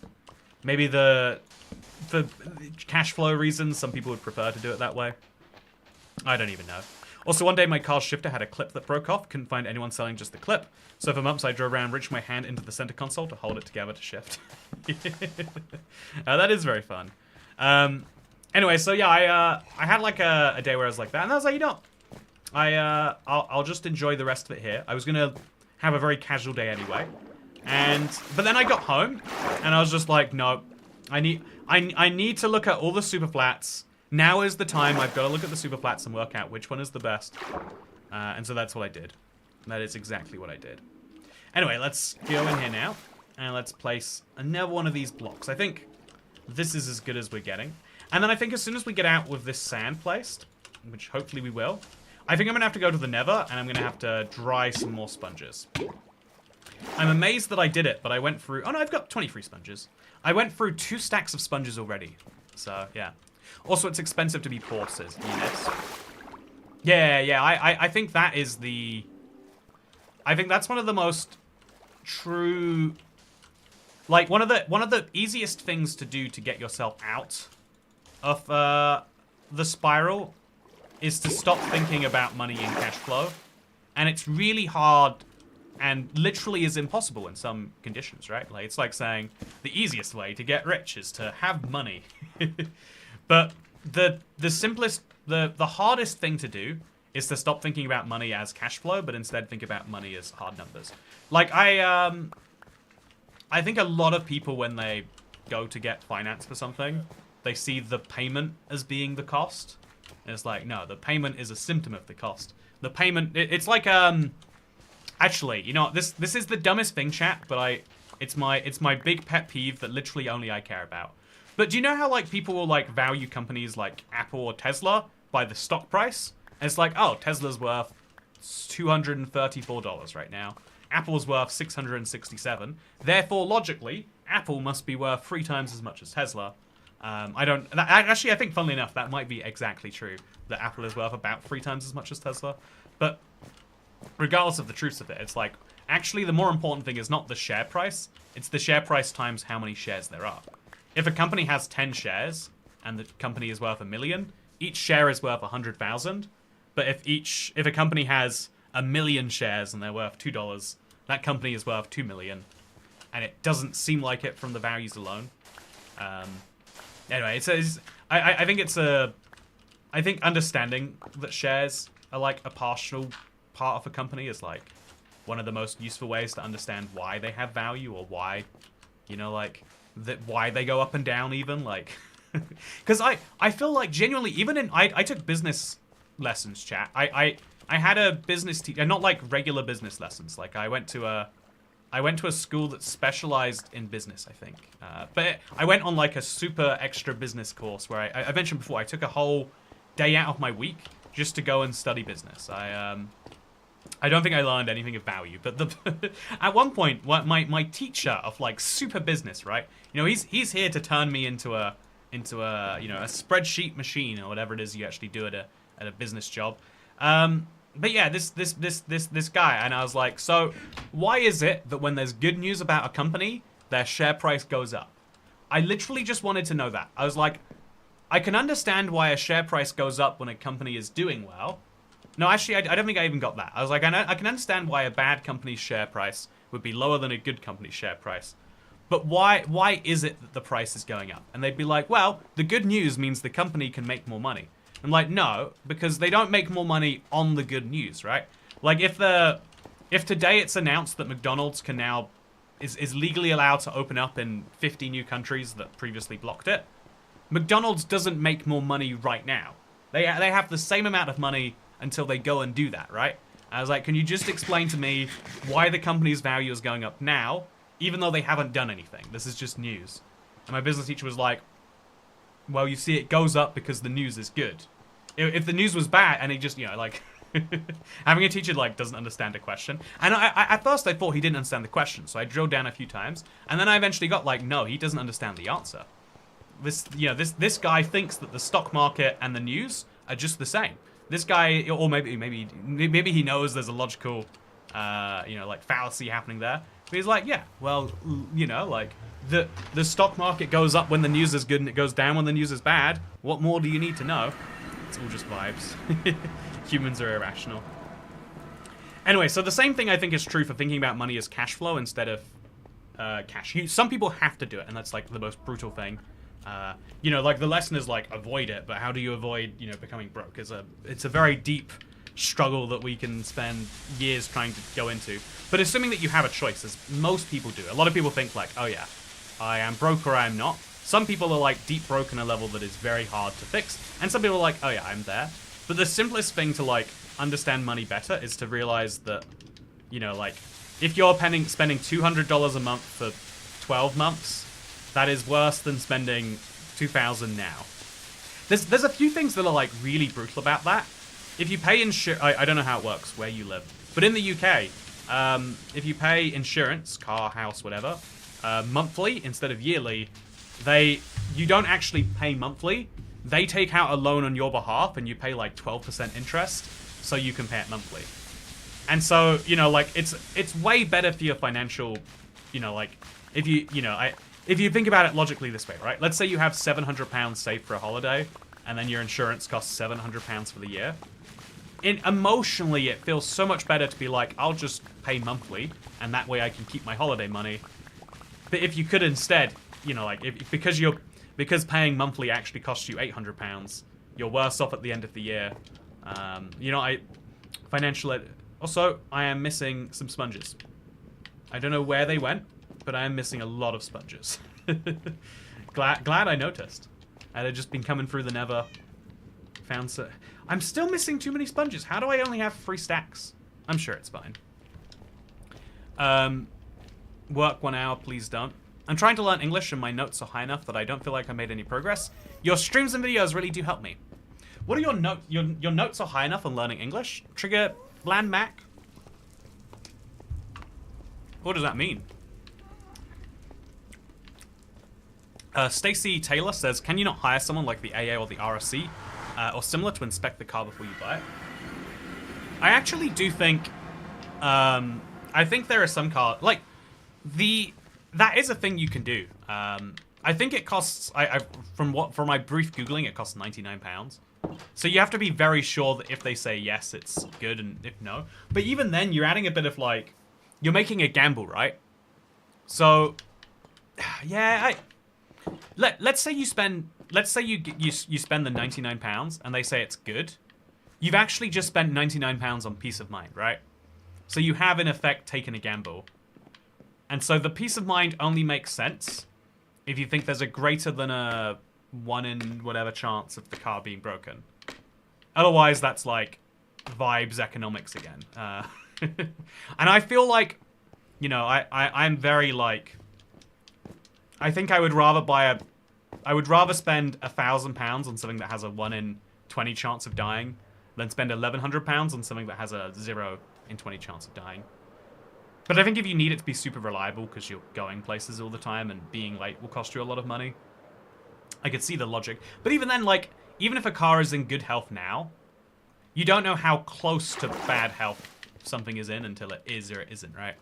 Speaker 1: for cash flow reasons, some people would prefer to do it that way. I don't even know. Also, one day my car's shifter had a clip that broke off. Couldn't find anyone selling just the clip. So for months I drove around, reached my hand into the center console to hold it together to shift. That is very fun. Anyway, so yeah, I had like a day where I was like that, and I was like, you know, I'll just enjoy the rest of it here. I was gonna have a very casual day anyway, but then I got home, and I was just like, no, I need to look at all the super flats. Now is the time. I've got to look at the super flats and work out which one is the best. And so that's what I did. That is exactly what I did. Anyway, let's go in here now, and let's place another one of these blocks. I think this is as good as we're getting. And then I think as soon as we get out with this sand placed, which hopefully we will, I think I'm going to have to go to the nether, and I'm going to have to dry some more sponges. I'm amazed that I did it, but I went through... Oh no, I've got 23 sponges. I went through 2 stacks of sponges already. So, yeah. Also, it's expensive to be poor, says Eunice. Yeah, I think that is the... I think that's one of the most true... Like, one of the easiest things to do to get yourself out of the spiral is to stop thinking about money and cash flow. And it's really hard and literally is impossible in some conditions, right? Like, it's like saying the easiest way to get rich is to have money. But the simplest, the hardest thing to do is to stop thinking about money as cash flow, but instead think about money as hard numbers. Like, I think a lot of people, when they go to get finance for something, they see the payment as being the cost. And it's like, no, the payment is a symptom of the cost. The payment, it's like, actually, you know, this is the dumbest thing, chat, but it's my big pet peeve that literally only I care about. But do you know how, like, people will, like, value companies like Apple or Tesla by the stock price? And it's like, oh, Tesla's worth $234 right now. Apple's worth $667. Therefore, logically, Apple must be worth 3 times as much as Tesla. Actually, I think, funnily enough, that might be exactly true. That Apple is worth about 3 times as much as Tesla. But regardless of the truth of it, it's like, actually, the more important thing is not the share price. It's the share price times how many shares there are. If a company has 10 shares and the company is worth $1 million, each share is worth 100,000. But if a company has 1 million shares and they're worth $2, that company is worth 2 million, and it doesn't seem like it from the values alone. Anyway, I think understanding that shares are like a partial part of a company is like one of the most useful ways to understand why they have value, or why, you know, like, why they go up and down even, like, because I feel like genuinely, even in, I took business lessons, chat. I had a business teacher, not like regular business lessons. Like, I went to a school that specialized in business, I think. But I went on like a super extra business course where I mentioned before, I took a whole day out of my week just to go and study business. I don't think I learned anything of value, but at one point, my teacher of like super business, right? You know, he's here to turn me into a you know, a spreadsheet machine or whatever it is you actually do at a business job. But yeah, this guy, and I was like, so why is it that when there's good news about a company, their share price goes up? I literally just wanted to know that. I was like, I can understand why a share price goes up when a company is doing well. No, actually, I don't think I even got that. I was like, I can understand why a bad company's share price would be lower than a good company's share price. But why is it that the price is going up? And they'd be like, well, the good news means the company can make more money. I'm like, no, because they don't make more money on the good news, right? Like, if today it's announced that McDonald's can now is legally allowed to open up in 50 new countries that previously blocked it, McDonald's doesn't make more money right now. They have the same amount of money until they go and do that, right? I was like, can you just explain to me why the company's value is going up now, even though they haven't done anything? This is just news. And my business teacher was like, well, you see, it goes up because the news is good. If the news was bad, and he just, you know, like, having a teacher, like, doesn't understand a question. And at first I thought he didn't understand the question, so I drilled down a few times, and then I eventually got, like, no, he doesn't understand the answer. this guy thinks that the stock market and the news are just the same. This guy, or maybe he knows there's a logical, like fallacy happening there. But he's like, yeah, well, like the stock market goes up when the news is good and it goes down when the news is bad. What more do you need to know? It's all just vibes. Humans are irrational. Anyway, so the same thing I think is true for thinking about money as cash flow instead of cash. Some people have to do it, and that's like the most brutal thing. Like the lesson is like avoid it, but how do you avoid, becoming broke? It's a very deep struggle that we can spend years trying to go into. But assuming that you have a choice, as most people do, a lot of people think like, oh yeah, I am broke or I am not. Some people are like deep broke in a level that is very hard to fix, and some people are like, oh yeah, I'm there. But the simplest thing to like understand money better is to realize that, like if you're spending $200 a month for 12 months, that is worse than spending $2,000 now. There's a few things that are like really brutal about that. If you pay I don't know how it works where you live, but in the UK, if you pay insurance, car, house, whatever, monthly instead of yearly, you don't actually pay monthly. They take out a loan on your behalf and you pay like 12% interest, so you can pay it monthly. And so, like it's way better for your financial, like if you think about it logically this way, right? Let's say you have £700 saved for a holiday, and then your insurance costs £700 for the year. Emotionally, it feels so much better to be like, I'll just pay monthly, and that way I can keep my holiday money. But if you could instead, because paying monthly actually costs you £800, you're worse off at the end of the year. Also, I am missing some sponges. I don't know where they went, but I am missing a lot of sponges. glad I noticed. I had just been coming through the nether. I'm still missing too many sponges. How do I only have 3 stacks? I'm sure it's fine. Work 1 hour, please don't. I'm trying to learn English and my notes are high enough that I don't feel like I made any progress. Your streams and videos really do help me. What are your notes? Your notes are high enough on learning English? Trigger Bland Mac? What does that mean? Stacy Taylor says, can you not hire someone like the AA or the RSC or similar to inspect the car before you buy it? I actually do think, I think there are some cars, like, that is a thing you can do. I think it costs, from my brief Googling, it costs £99. So you have to be very sure that if they say yes, it's good, and if no. But even then, you're adding a bit of, like, you're making a gamble, right? So, yeah, let's say you spend the £99 and they say it's good. You've actually just spent £99 on peace of mind, right? So you have in effect taken a gamble. And so the peace of mind only makes sense if you think there's a greater than a 1 in whatever chance of the car being broken. Otherwise, that's like vibes economics again. And I feel like, I'm very like, I think I would rather spend £1,000 on something that has a 1 in 20 chance of dying than spend £1,100 on something that has a 0 in 20 chance of dying. But I think if you need it to be super reliable because you're going places all the time and being late will cost you a lot of money, I could see the logic. But even then, like, even if a car is in good health now, you don't know how close to bad health something is in until it is or it isn't, right?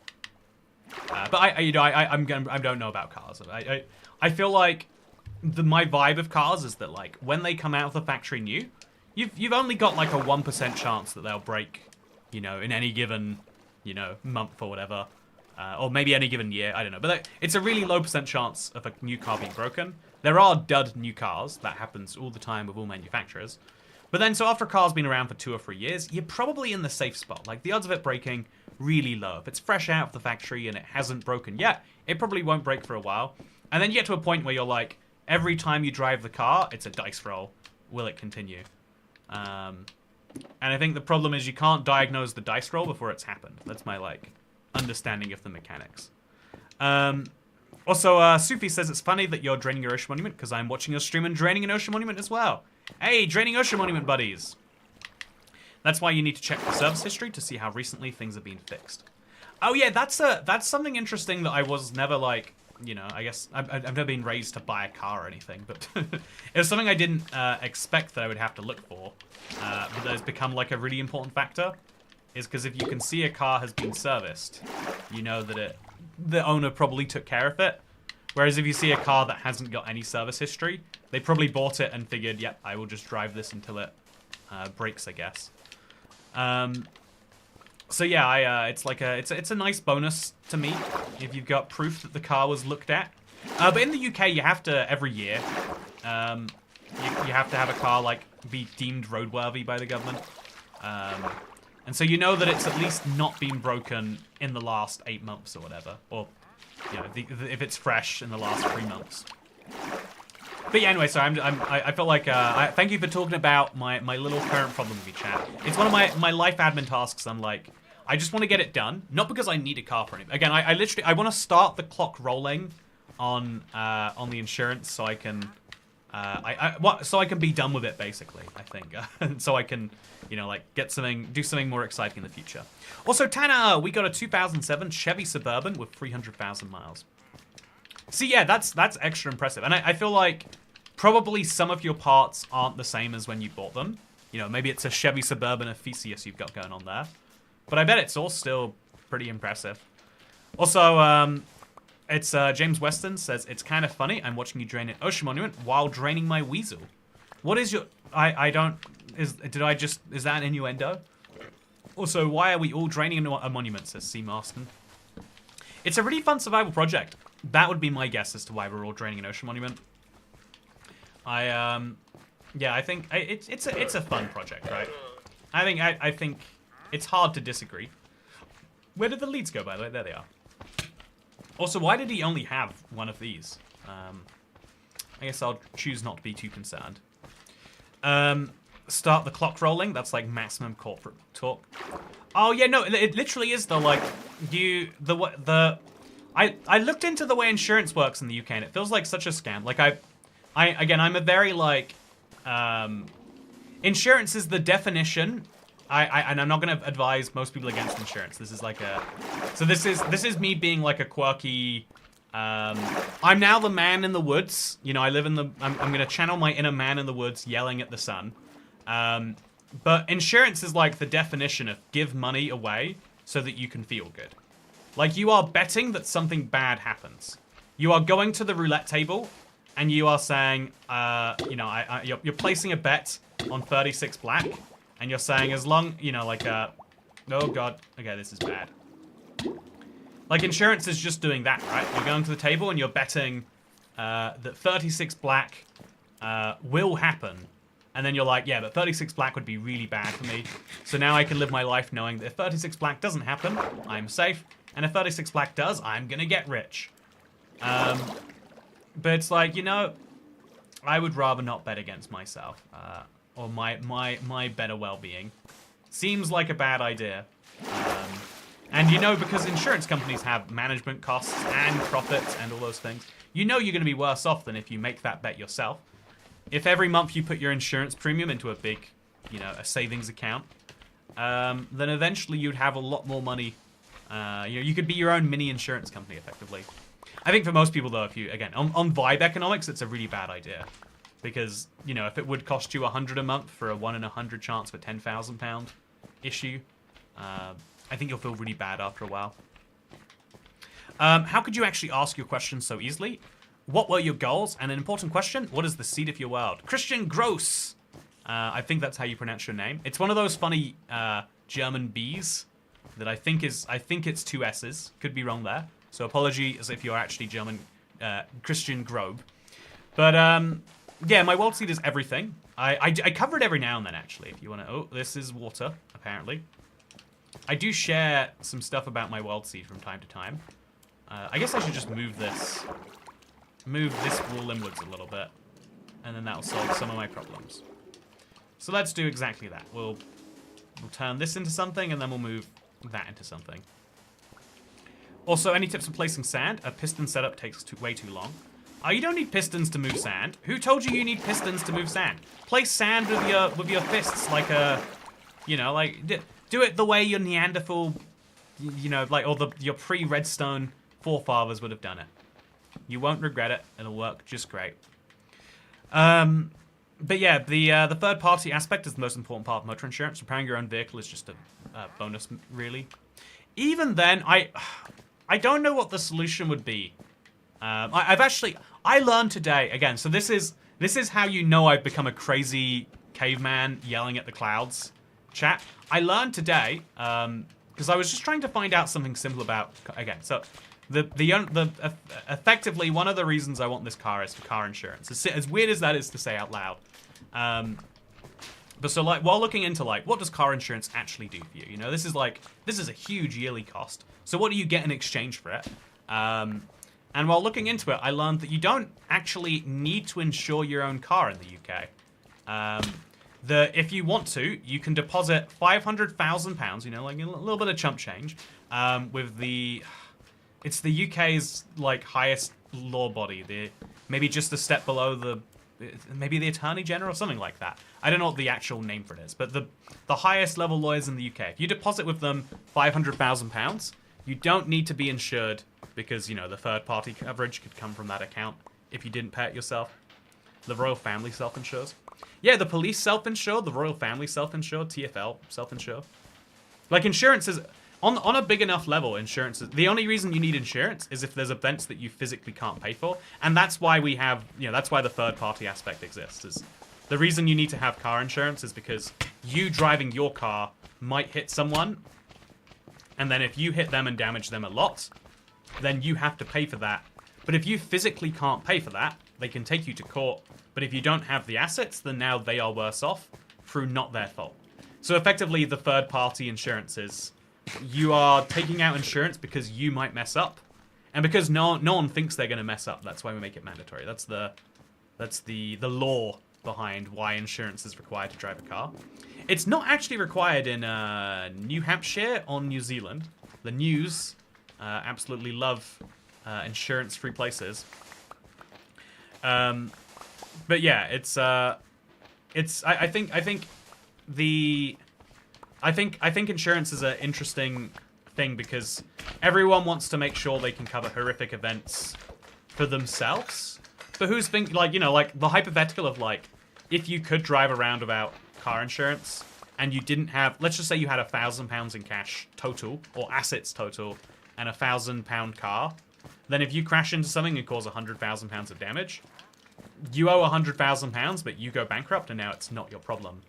Speaker 1: But I don't know about cars. I feel like my vibe of cars is that, like, when they come out of the factory new, you've only got like a 1% chance that they'll break, in any given, month or whatever, or maybe any given year. I don't know, but it's a really low % chance of a new car being broken. There are dud new cars. That happens all the time with all manufacturers. But then, so after a car's been around for 2 or 3 years, you're probably in the safe spot. Like, the odds of it breaking, really low. If it's fresh out of the factory and it hasn't broken yet, it probably won't break for a while. And then you get to a point where you're like, every time you drive the car, it's a dice roll. Will it continue? And I think the problem is you can't diagnose the dice roll before it's happened. That's my, like, understanding of the mechanics. Also, Sufi says it's funny that you're draining your ocean monument because I'm watching your stream and draining an ocean monument as well. Hey, draining ocean monument buddies. That's why you need to check the service history to see how recently things have been fixed. Oh yeah, that's something interesting that I was never, like, you know, I guess I've never been raised to buy a car or anything, but it was something I didn't expect that I would have to look for, but that has become like a really important factor, is because if you can see a car has been serviced, you know that the owner probably took care of it. Whereas if you see a car that hasn't got any service history, they probably bought it and figured, yep, I will just drive this until it breaks, I guess. So yeah, it's like it's a nice bonus to me if you've got proof that the car was looked at. But in the UK, you have to every year. You have to have a car like be deemed roadworthy by the government, and so you know that it's at least not been broken in the last 8 months or whatever, or you know, if it's fresh in the last 3 months. But yeah, anyway, so I feel like thank you for talking about my little current problem with your chat. It's one of my life admin tasks. I'm like, I just want to get it done, not because I need a car for anything. Again, I literally I want to start the clock rolling on the insurance so I can so I can be done with it basically. I think so I can, you know, like do something more exciting in the future. Also, Tanner, we got a 2007 Chevy Suburban with 300,000 miles. See, yeah, that's extra impressive. And I feel like probably some of your parts aren't the same as when you bought them. You know, maybe it's a Chevy Suburban Ephesus you've got going on there. But I bet it's all still pretty impressive. Also, it's James Weston says, it's kind of funny. I'm watching you drain an ocean monument while draining my weasel. What is your... I don't... Is that an innuendo? Also, why are we all draining a monument, says C. Marston. It's a really fun survival project. That would be my guess as to why we're all draining an ocean monument. Yeah, I think it's a fun project, right? I think it's hard to disagree. Where did the leads go, by the way? There they are. Also, why did he only have one of these? I guess I'll choose not to be too concerned. Start the clock rolling. That's like maximum corporate talk. Oh yeah, no, it literally is though. Like I looked into the way insurance works in the UK, and it feels like such a scam. Like I'm a very like insurance is the definition. And I'm not going to advise most people against insurance. This is like this is me being like a quirky. I'm now the man in the woods. You know, I live in the. I'm going to channel my inner man in the woods, yelling at the sun. But insurance is like the definition of give money away so that you can feel good. Like you are betting that something bad happens. You are going to the roulette table, and you are saying, you know, you're placing a bet on 36 black. And you're saying as long, you know, like, oh god, okay, this is bad. Like, insurance is just doing that, right? You're going to the table and you're betting that 36 black will happen. And then you're like, yeah, but 36 black would be really bad for me. So now I can live my life knowing that if 36 black doesn't happen, I'm safe. And if 36 black does, I'm gonna get rich. But it's like, you know, I would rather not bet against myself. Or my better well-being. Seems like a bad idea. And you know, because insurance companies have management costs and profits and all those things, you know you're going to be worse off than if you make that bet yourself. If every month you put your insurance premium into a big, you know, a savings account, then eventually you'd have a lot more money. You know, you could be your own mini insurance company, effectively. I think for most people, though, if you, again, on vibe economics, it's a really bad idea. Because, you know, if it would cost you 100 a month for a 1 in 100 chance for £10,000 issue, I think you'll feel really bad after a while. How could you actually ask your questions so easily? What were your goals? And an important question, what is the seed of your world? Christian Gross! I think that's how you pronounce your name. It's one of those funny German B's that I think it's 2 S's. Could be wrong there. So apologies if you're actually German, Christian Grobe. But, yeah, my world seed is everything. I cover it every now and then, actually, if you want to... Oh, this is water, apparently. I do share some stuff about my world seed from time to time. I guess I should just move this wall inwards a little bit. And then that'll solve some of my problems. So let's do exactly that. We'll turn this into something, and then we'll move that into something. Also, any tips for placing sand? A piston setup takes way too long. You don't need pistons to move sand. Who told you need pistons to move sand? Place sand with your fists like a, you know, like do it the way your Neanderthal, you know, like or your pre-Redstone forefathers would have done it. You won't regret it. It'll work just great. But yeah, the third-party aspect is the most important part of motor insurance. Repairing your own vehicle is just a bonus, really. Even then, I don't know what the solution would be. I learned today, again, so this is how you know I've become a crazy caveman yelling at the clouds chat. I learned today, because I was just trying to find out something simple about, again, so effectively one of the reasons I want this car is for car insurance. As weird as that is to say out loud. But so like, while looking into like, what does car insurance actually do for you? You know, this is a huge yearly cost. So what do you get in exchange for it? And while looking into it, I learned that you don't actually need to insure your own car in the UK. If you want to, you can deposit £500,000, you know, like a little bit of chump change, with it's the UK's like highest law body, maybe just a step below maybe the Attorney General or something like that. I don't know what the actual name for it is, but the highest level lawyers in the UK. If you deposit with them £500,000, you don't need to be insured because, you know, the third-party coverage could come from that account if you didn't pay it yourself. The royal family self-insures. Yeah, the police self-insure, the royal family self-insure, TfL self-insure. Like, insurance is... On a big enough level, insurance is... The only reason you need insurance is if there's events that you physically can't pay for. And that's why we have... You know, that's why the third-party aspect exists. Is the reason you need to have car insurance is because you driving your car might hit someone. And then if you hit them and damage them a lot, then you have to pay for that. But if you physically can't pay for that, they can take you to court. But if you don't have the assets, then now they are worse off through not their fault. So effectively, the third-party insurance is... You are taking out insurance because you might mess up, and because no one thinks they're going to mess up. That's why we make it mandatory. That's the law behind why insurance is required to drive a car. It's not actually required in New Hampshire or New Zealand. The news absolutely love insurance-free places. But yeah, I think insurance is an interesting thing because everyone wants to make sure they can cover horrific events for themselves. But who's like, you know, like the hypothetical of like, if you could drive around without car insurance and you didn't have, let's just say you had £1,000 in cash total or assets total and £1,000 car, then if you crash into something and cause £100,000 of damage, you owe £100,000, but you go bankrupt and now it's not your problem.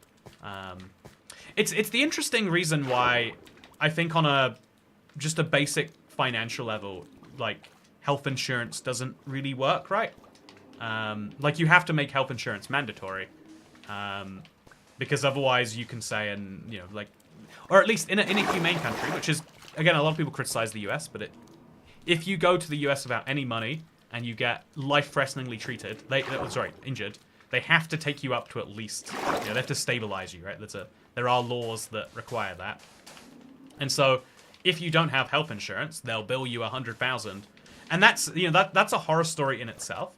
Speaker 1: It's the interesting reason why I think on just a basic financial level, like health insurance doesn't really work, right? Like you have to make health insurance mandatory, because otherwise you can say, and you know, like, or at least in a humane country, which is again a lot of people criticize the US, but if you go to the US without any money and you get life-threateningly treated, injured, they have to take you up to at least, you know, they have to stabilize you, right? There are laws that require that. And so if you don't have health insurance, they'll bill you $100,000. And that's, you know, that's a horror story in itself.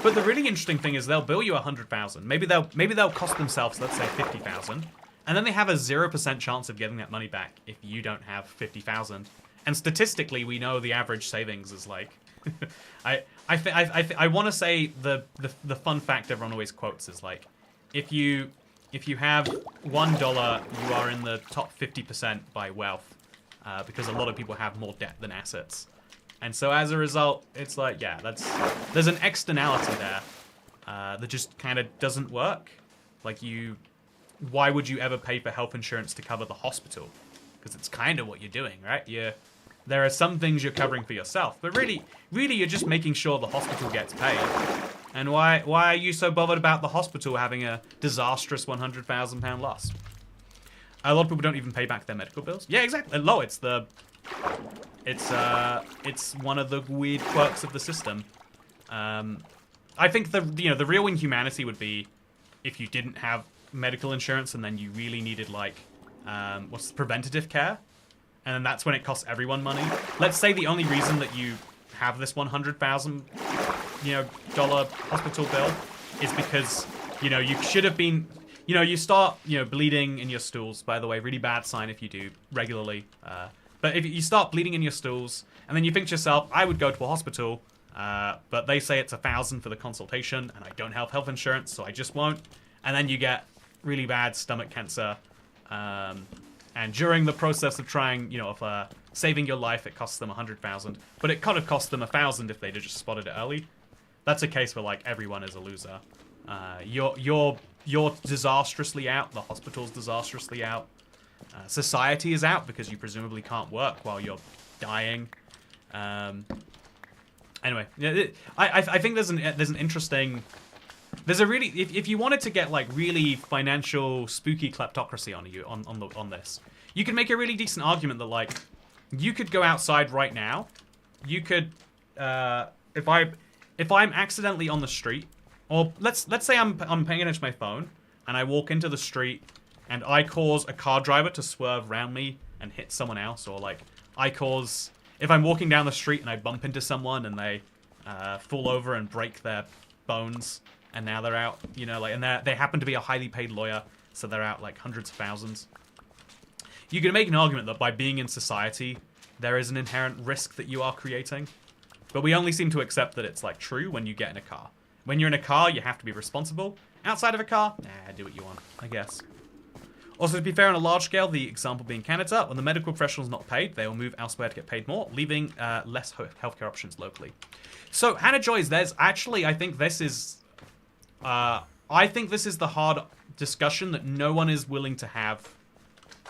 Speaker 1: But the really interesting thing is they'll bill you $100,000. Maybe they'll cost themselves, let's say, $50,000. And then they have a 0% chance of getting that money back if you don't have $50,000. And statistically, we know the average savings is like I want to say the fun fact everyone always quotes is like, if you have $1, you are in the top 50% by wealth, because a lot of people have more debt than assets, and so as a result, it's like, yeah, there's an externality there that just kind of doesn't work. Like why would you ever pay for health insurance to cover the hospital? Because it's kind of what you're doing, right? There are some things you're covering for yourself, but really you're just making sure the hospital gets paid. And why are you so bothered about the hospital having a disastrous £100,000 loss? A lot of people don't even pay back their medical bills. Yeah, exactly. Low. It's one of the weird quirks of the system. I think the real inhumanity would be if you didn't have medical insurance and then you really needed like preventative care. And then that's when it costs everyone money. Let's say the only reason that you have this $100,000, dollar hospital bill is because, you should have been, you start, bleeding in your stools. By the way, really bad sign if you do regularly. But if you start bleeding in your stools, and then you think to yourself, I would go to a hospital But they say it's 1,000 for the consultation, and I don't have health insurance, so I just won't. And then you get really bad stomach cancer. And during the process of trying, of saving your life, it costs them 100,000. But it could have cost them 1,000 if they'd just spotted it early. That's a case where like everyone is a loser. You're disastrously out. The hospital's disastrously out. Society is out because you presumably can't work while you're dying. Anyway, I think there's an interesting. There's a really if you wanted to get like really financial spooky kleptocracy on this, you could make a really decent argument that like you could go outside right now. You could if I'm accidentally on the street, or let's say I'm paying attention to my phone and I walk into the street and I cause a car driver to swerve around me and hit someone else, or like if I'm walking down the street and I bump into someone and they fall over and break their bones and now they're out, and they happen to be a highly paid lawyer, so they're out like hundreds of thousands. You can make an argument that by being in society, there is an inherent risk that you are creating. But we only seem to accept that it's like true when you get in a car. When you're in a car, you have to be responsible. Outside of a car, do what you want, I guess. Also, to be fair, on a large scale, the example being Canada, when the medical professional's not paid, they will move elsewhere to get paid more, leaving less healthcare options locally. So, Hannah Joyce, I think this is the hard discussion that no one is willing to have.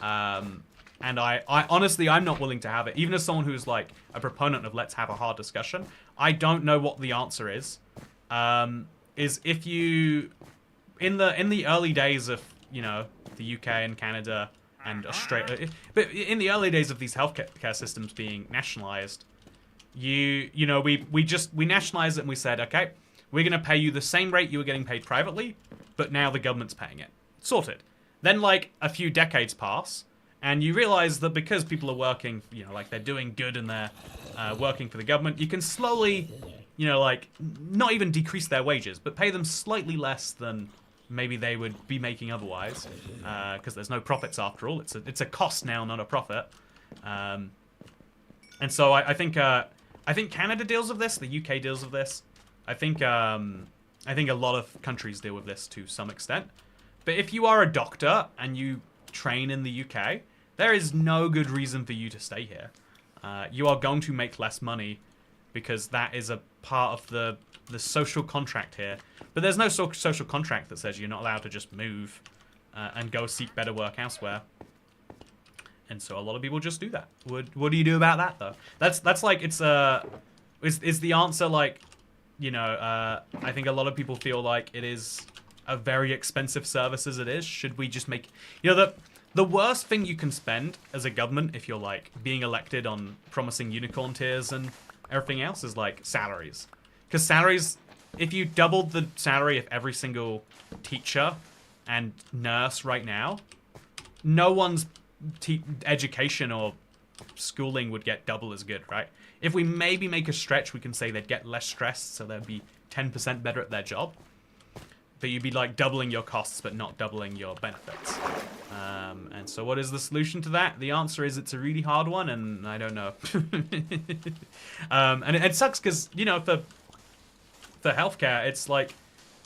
Speaker 1: And I honestly, I'm not willing to have it. Even as someone who's like a proponent of let's have a hard discussion, I don't know what the answer is. Is if you, in the early days of, the UK and Canada and Australia, but in the early days of these healthcare systems being nationalized, we nationalized it and we said, okay, we're going to pay you the same rate you were getting paid privately, but now the government's paying it. Sorted. Then like a few decades pass, and you realize that because people are working, like they're doing good and they're working for the government, you can slowly, like not even decrease their wages, but pay them slightly less than maybe they would be making otherwise, because there's no profits after all. It's a cost now, not a profit. And so I think Canada deals with this. The UK deals with this. I think a lot of countries deal with this to some extent. But if you are a doctor and you train in the UK, there is no good reason for you to stay here. You are going to make less money because that is a part of the social contract here. But there's no social contract that says you're not allowed to just move and go seek better work elsewhere. And so a lot of people just do that. What do you do about that, though? That's like, is the answer like, I think a lot of people feel like it is a very expensive service as it is. Should we just make, the worst thing you can spend as a government if you're like being elected on promising unicorn tiers and everything else is like salaries. Because salaries, if you doubled the salary of every single teacher and nurse right now, no one's education or schooling would get double as good, right? If we maybe make a stretch, we can say they'd get less stressed, so they'd be 10% better at their job. But you'd be like doubling your costs, but not doubling your benefits. And so what is the solution to that? The answer is it's a really hard one, and I don't know. And it sucks because, for healthcare, it's like,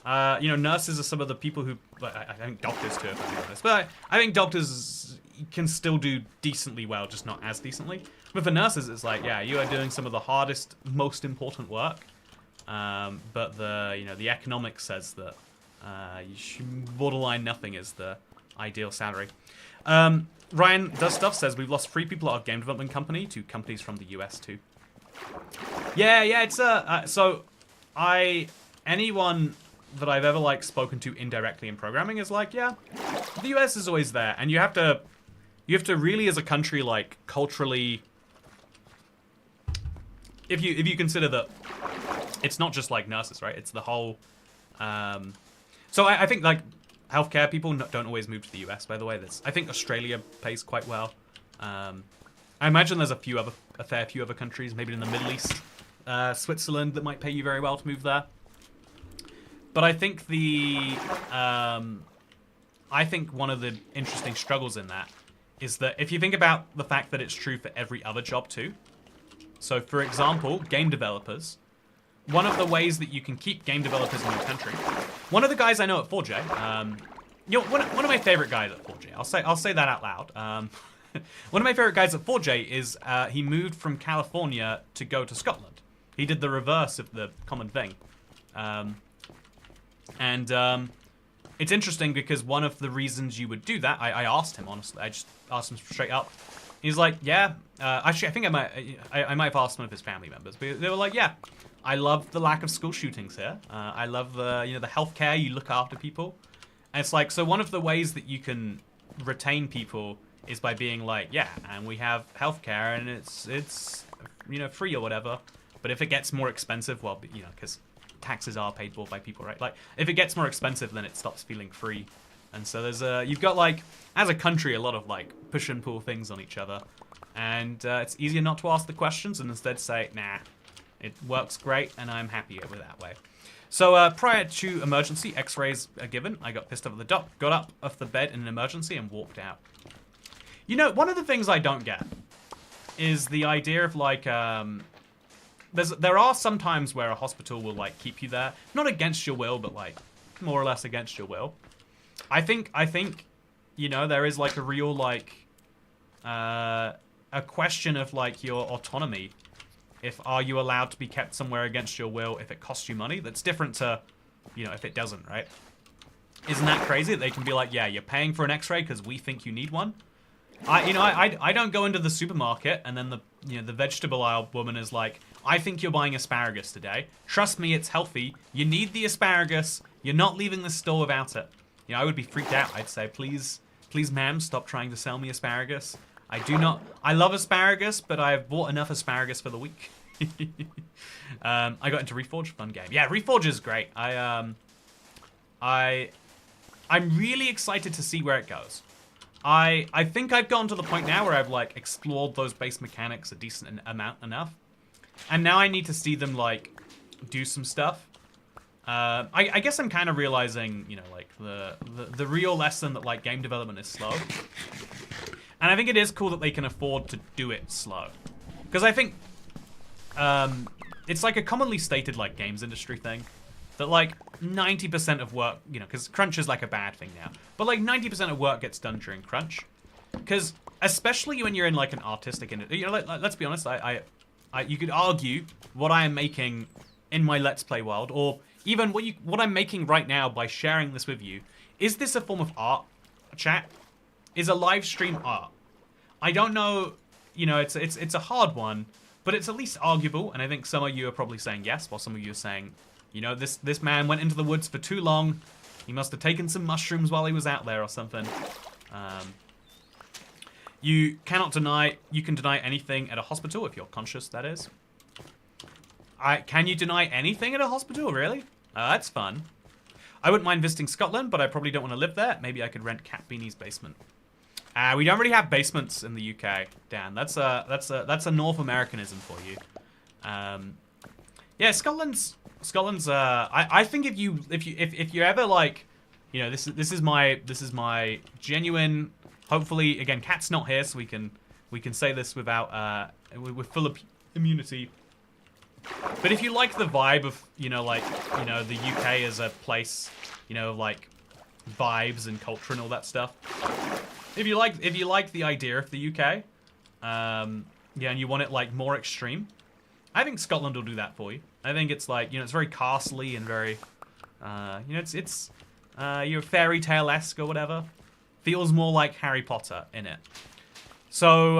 Speaker 1: nurses are some of the people who, I think doctors too, if I'm being honest. But I think doctors can still do decently well, just not as decently. But for nurses, it's like, yeah, you are doing some of the hardest, most important work. But the economics says that borderline nothing is the ideal salary. Ryan Does Stuff says we've lost 3 people at our game development company to companies from the US too. Yeah, it's so anyone that I've ever like spoken to indirectly in programming is like, yeah, the US is always there, and you have to really as a country like culturally, if you consider that it's not just like nurses, right? It's the whole. So I think like healthcare people don't always move to the US. By the way, I think Australia pays quite well. I imagine there's a fair few other countries, maybe in the Middle East, Switzerland, that might pay you very well to move there. But I think one of the interesting struggles in that is that if you think about the fact that it's true for every other job too. So for example, game developers. one of the ways that you can keep game developers in your country. One of the guys I know at 4J, one of my favorite guys at 4J. I'll say that out loud. One of my favorite guys at 4J is he moved from California to go to Scotland. He did the reverse of the common thing, it's interesting because one of the reasons you would do that, I asked him honestly. I just asked him straight up. He's like, yeah. Actually, I think I might have asked one of his family members, but they were like, yeah. I love the lack of school shootings here. I love the the healthcare. You look after people, and it's like, so one of the ways that you can retain people is by being like, yeah, and we have healthcare, and it's free or whatever. But if it gets more expensive, well, because taxes are paid for by people, right? Like, if it gets more expensive, then it stops feeling free. And so you've got, like, as a country, a lot of, like, push and pull things on each other. And it's easier not to ask the questions and instead say, nah, it works great and I'm happier with that way. So prior to emergency, x-rays are given. I got pissed off at the doc, got up off the bed in an emergency and walked out. One of the things I don't get is the idea of, like, there are some times where a hospital will, like, keep you there. Not against your will, but, like, more or less against your will. I think, there is, like, a real, like, a question of, like, your autonomy. Are you allowed to be kept somewhere against your will if it costs you money? That's different to, if it doesn't, right? Isn't that crazy that they can be like, yeah, you're paying for an x-ray because we think you need one? I don't go into the supermarket and then the vegetable aisle woman is like, I think you're buying asparagus today. Trust me, it's healthy. You need the asparagus. You're not leaving the store without it. I would be freaked out. I'd say, please, ma'am, stop trying to sell me asparagus. I love asparagus, but I've bought enough asparagus for the week. I got into Reforge, fun game. Yeah, Reforge is great. I'm really excited to see where it goes. I think I've gotten to the point now where I've, like, explored those base mechanics a decent amount enough. And now I need to see them, like, do some stuff. I guess I'm kind of realizing, like, the real lesson that, like, game development is slow. And I think it is cool that they can afford to do it slow. Because I think it's, like, a commonly stated, like, games industry thing. That, like, 90% of work, because crunch is, like, a bad thing now. But, like, 90% of work gets done during crunch. Because, especially when you're in, like, an artistic industry, let's be honest, you could argue what I am making in my Let's Play world, or even what I'm making right now by sharing this with you, is this a form of art, chat? Is a live stream art? I don't know, it's a hard one, but it's at least arguable, and I think some of you are probably saying yes, while some of you are saying, this man went into the woods for too long, he must have taken some mushrooms while he was out there or something. You can deny anything at a hospital if you're conscious, that is. Can you deny anything at a hospital, really? That's fun. I wouldn't mind visiting Scotland, but I probably don't want to live there. Maybe I could rent Cat Beanie's basement. We don't really have basements in the UK, Dan. That's a North Americanism for you. Yeah, Scotland's. I think if you ever, like, this is my genuine. Hopefully, again, Cat's not here, so we can say this without with full immunity. But if you like the vibe of the UK as a place, like vibes and culture and all that stuff. If you like the idea of the UK, and you want it, like, more extreme, I think Scotland will do that for you. I think it's, like, it's very castle-y and very, it's you're fairy tale-esque or whatever. Feels more like Harry Potter in it. So,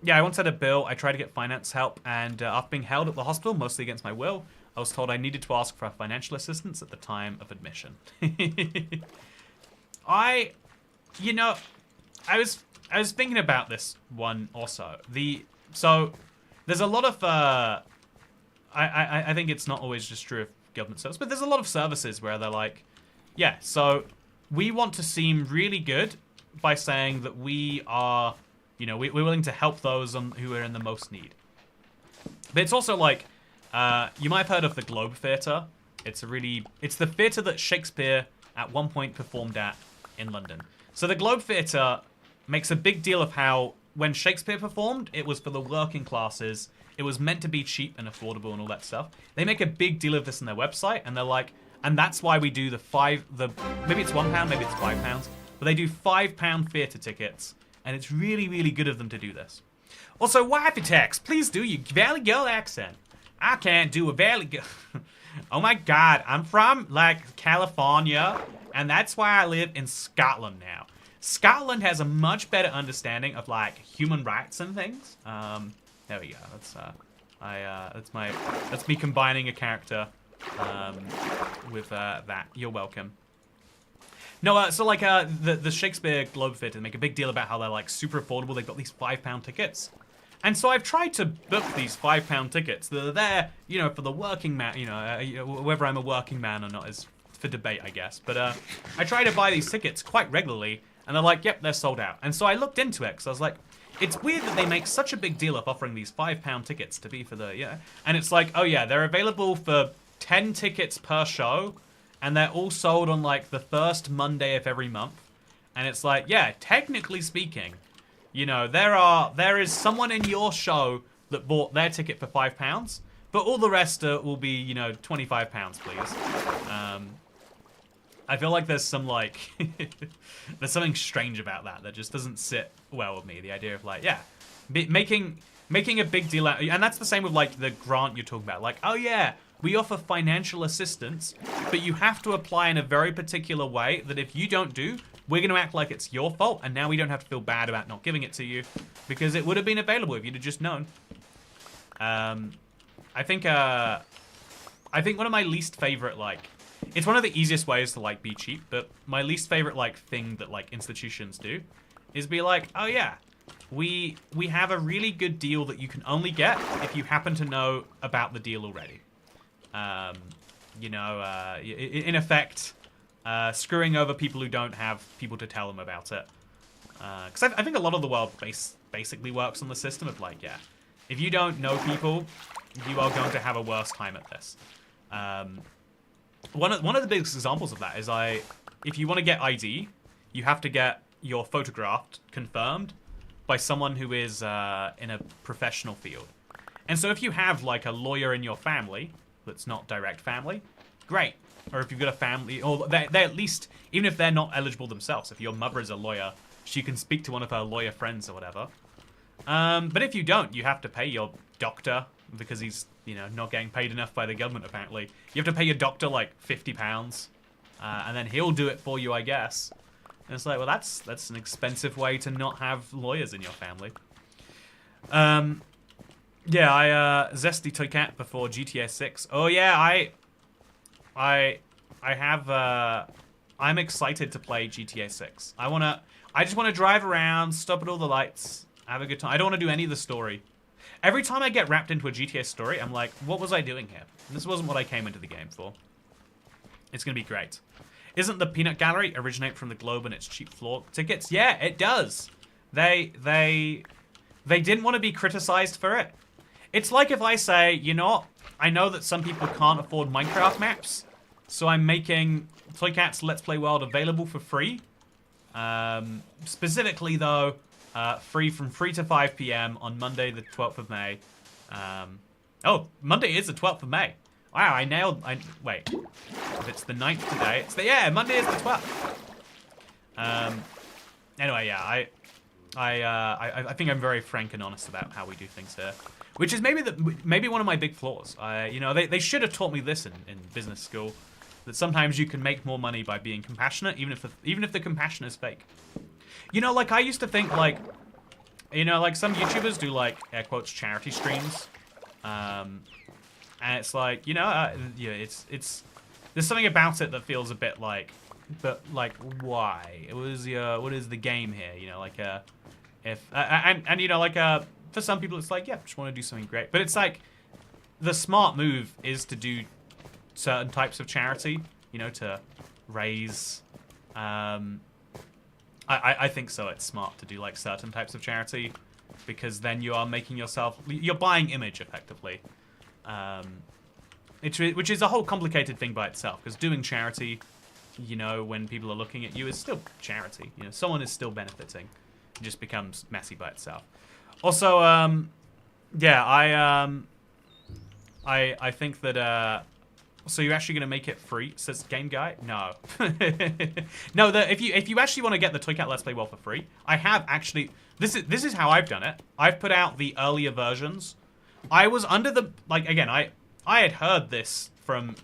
Speaker 1: yeah, I once had a bill. I tried to get finance help, and after being held at the hospital, mostly against my will, I was told I needed to ask for financial assistance at the time of admission. I was thinking about this one also. So there's a lot of I think it's not always just true of government service, but there's a lot of services where they're like, yeah, so we want to seem really good by saying that we are, we're willing to help those who are in the most need. But it's also like, you might have heard of the Globe Theatre. It's the theatre that Shakespeare at one point performed at in London. So the Globe Theatre makes a big deal of how when Shakespeare performed, it was for the working classes, It was meant to be cheap and affordable and all that stuff. They make a big deal of this on their website, and they're like, and that's why we do maybe it's £1, maybe it's £5, but they do £5 theatre tickets, and it's really, really good of them to do this. Also, wifey text, please do your Valley Girl accent. I can't do a Valley Girl. Oh my God, I'm from like California, and that's why I live in Scotland now. Scotland has a much better understanding of like human rights and things. There we go. That's me combining a character with that. You're welcome. No, so like the Shakespeare Globe Theatre make a big deal about how they're like super affordable. They've got these £5 tickets. And so I've tried to book these £5 tickets that are there, you know, for the working man, whether I'm a working man or not is for debate, I guess. But I try to buy these tickets quite regularly, and they're like, yep, they're sold out. And so I looked into it, because I was like, it's weird that they make such a big deal of offering these £5 tickets to be for the, and it's like, oh yeah, they're available for 10 tickets per show, and they're all sold on like the first Monday of every month. And it's like, yeah, technically speaking, you know, there is someone in your show that bought their ticket for £5, but all the rest will be, you know, £25, please. I feel like there's some like, there's something strange about that just doesn't sit well with me. The idea of like, yeah, making a big deal out, and that's the same with like the grant you're talking about. Like, oh yeah, we offer financial assistance, but you have to apply in a very particular way that if you don't do, we're going to act like it's your fault, and now we don't have to feel bad about not giving it to you, because it would have been available if you'd have just known. I think one of my least favorite, like, it's one of the easiest ways to, like, be cheap, but my least favorite, like, thing that, like, institutions do is be like, oh, yeah, we have a really good deal that you can only get if you happen to know about the deal already. In effect, screwing over people who don't have people to tell them about it. Because I think a lot of the world basically works on the system of like, yeah, if you don't know people, you are going to have a worse time at this. One of the biggest examples of that is if you want to get ID, you have to get your photograph confirmed by someone who is in a professional field. And so if you have like a lawyer in your family that's not direct family, great. Or if you've got a family, or they at least, even if they're not eligible themselves, if your mother is a lawyer, she can speak to one of her lawyer friends or whatever. But if you don't, you have to pay your doctor, because he's, you know, not getting paid enough by the government, apparently. You have to pay your doctor, like, £50, and then he'll do it for you, I guess. And it's like, well, that's an expensive way to not have lawyers in your family. Yeah, I zesty Toy Cat before GTA 6. Oh, yeah, I'm excited to play GTA 6. I just want to drive around, stop at all the lights, have a good time. I don't want to do any of the story. Every time I get wrapped into a GTA story, I'm like, what was I doing here? This wasn't what I came into the game for. It's going to be great. Isn't the Peanut Gallery originate from the Globe and its cheap floor tickets? Yeah, it does. They didn't want to be criticized for it. It's like if I say, you know, I know that some people can't afford Minecraft maps, so I'm making Toy Cat's Let's Play World available for free. Specifically, though, free from 3 to 5 p.m. on Monday, the 12th of May. Oh, Monday is the 12th of May. Wow, wait. If it's the 9th today, yeah, Monday is the 12th. Anyway, yeah, I think I'm very frank and honest about how we do things here. Which is maybe one of my big flaws. You know, they should have taught me this in business school, that sometimes you can make more money by being compassionate, even if the compassion is fake. You know, like I used to think, like, you know, like some YouTubers do like air quotes charity streams, and it's like, you know, it's there's something about it that feels a bit like, but like why? What is the game here? You know, like and you know, like for some people it's like, yeah, just want to do something great. But it's like, the smart move is to do certain types of charity, you know, to raise, I think so, it's smart to do like certain types of charity, because then you are making yourself, you're buying image effectively. Which is a whole complicated thing by itself, because doing charity, you know, when people are looking at you, is still charity. You know, someone is still benefiting. It just becomes messy by itself. Also, Yeah, I think that so you're actually gonna make it free, says Game Guy? No. No, if you actually want to get the Toy Cat Let's Play World for free, I have actually this is how I've done it. I've put out the earlier versions. I was under the again, I had heard this from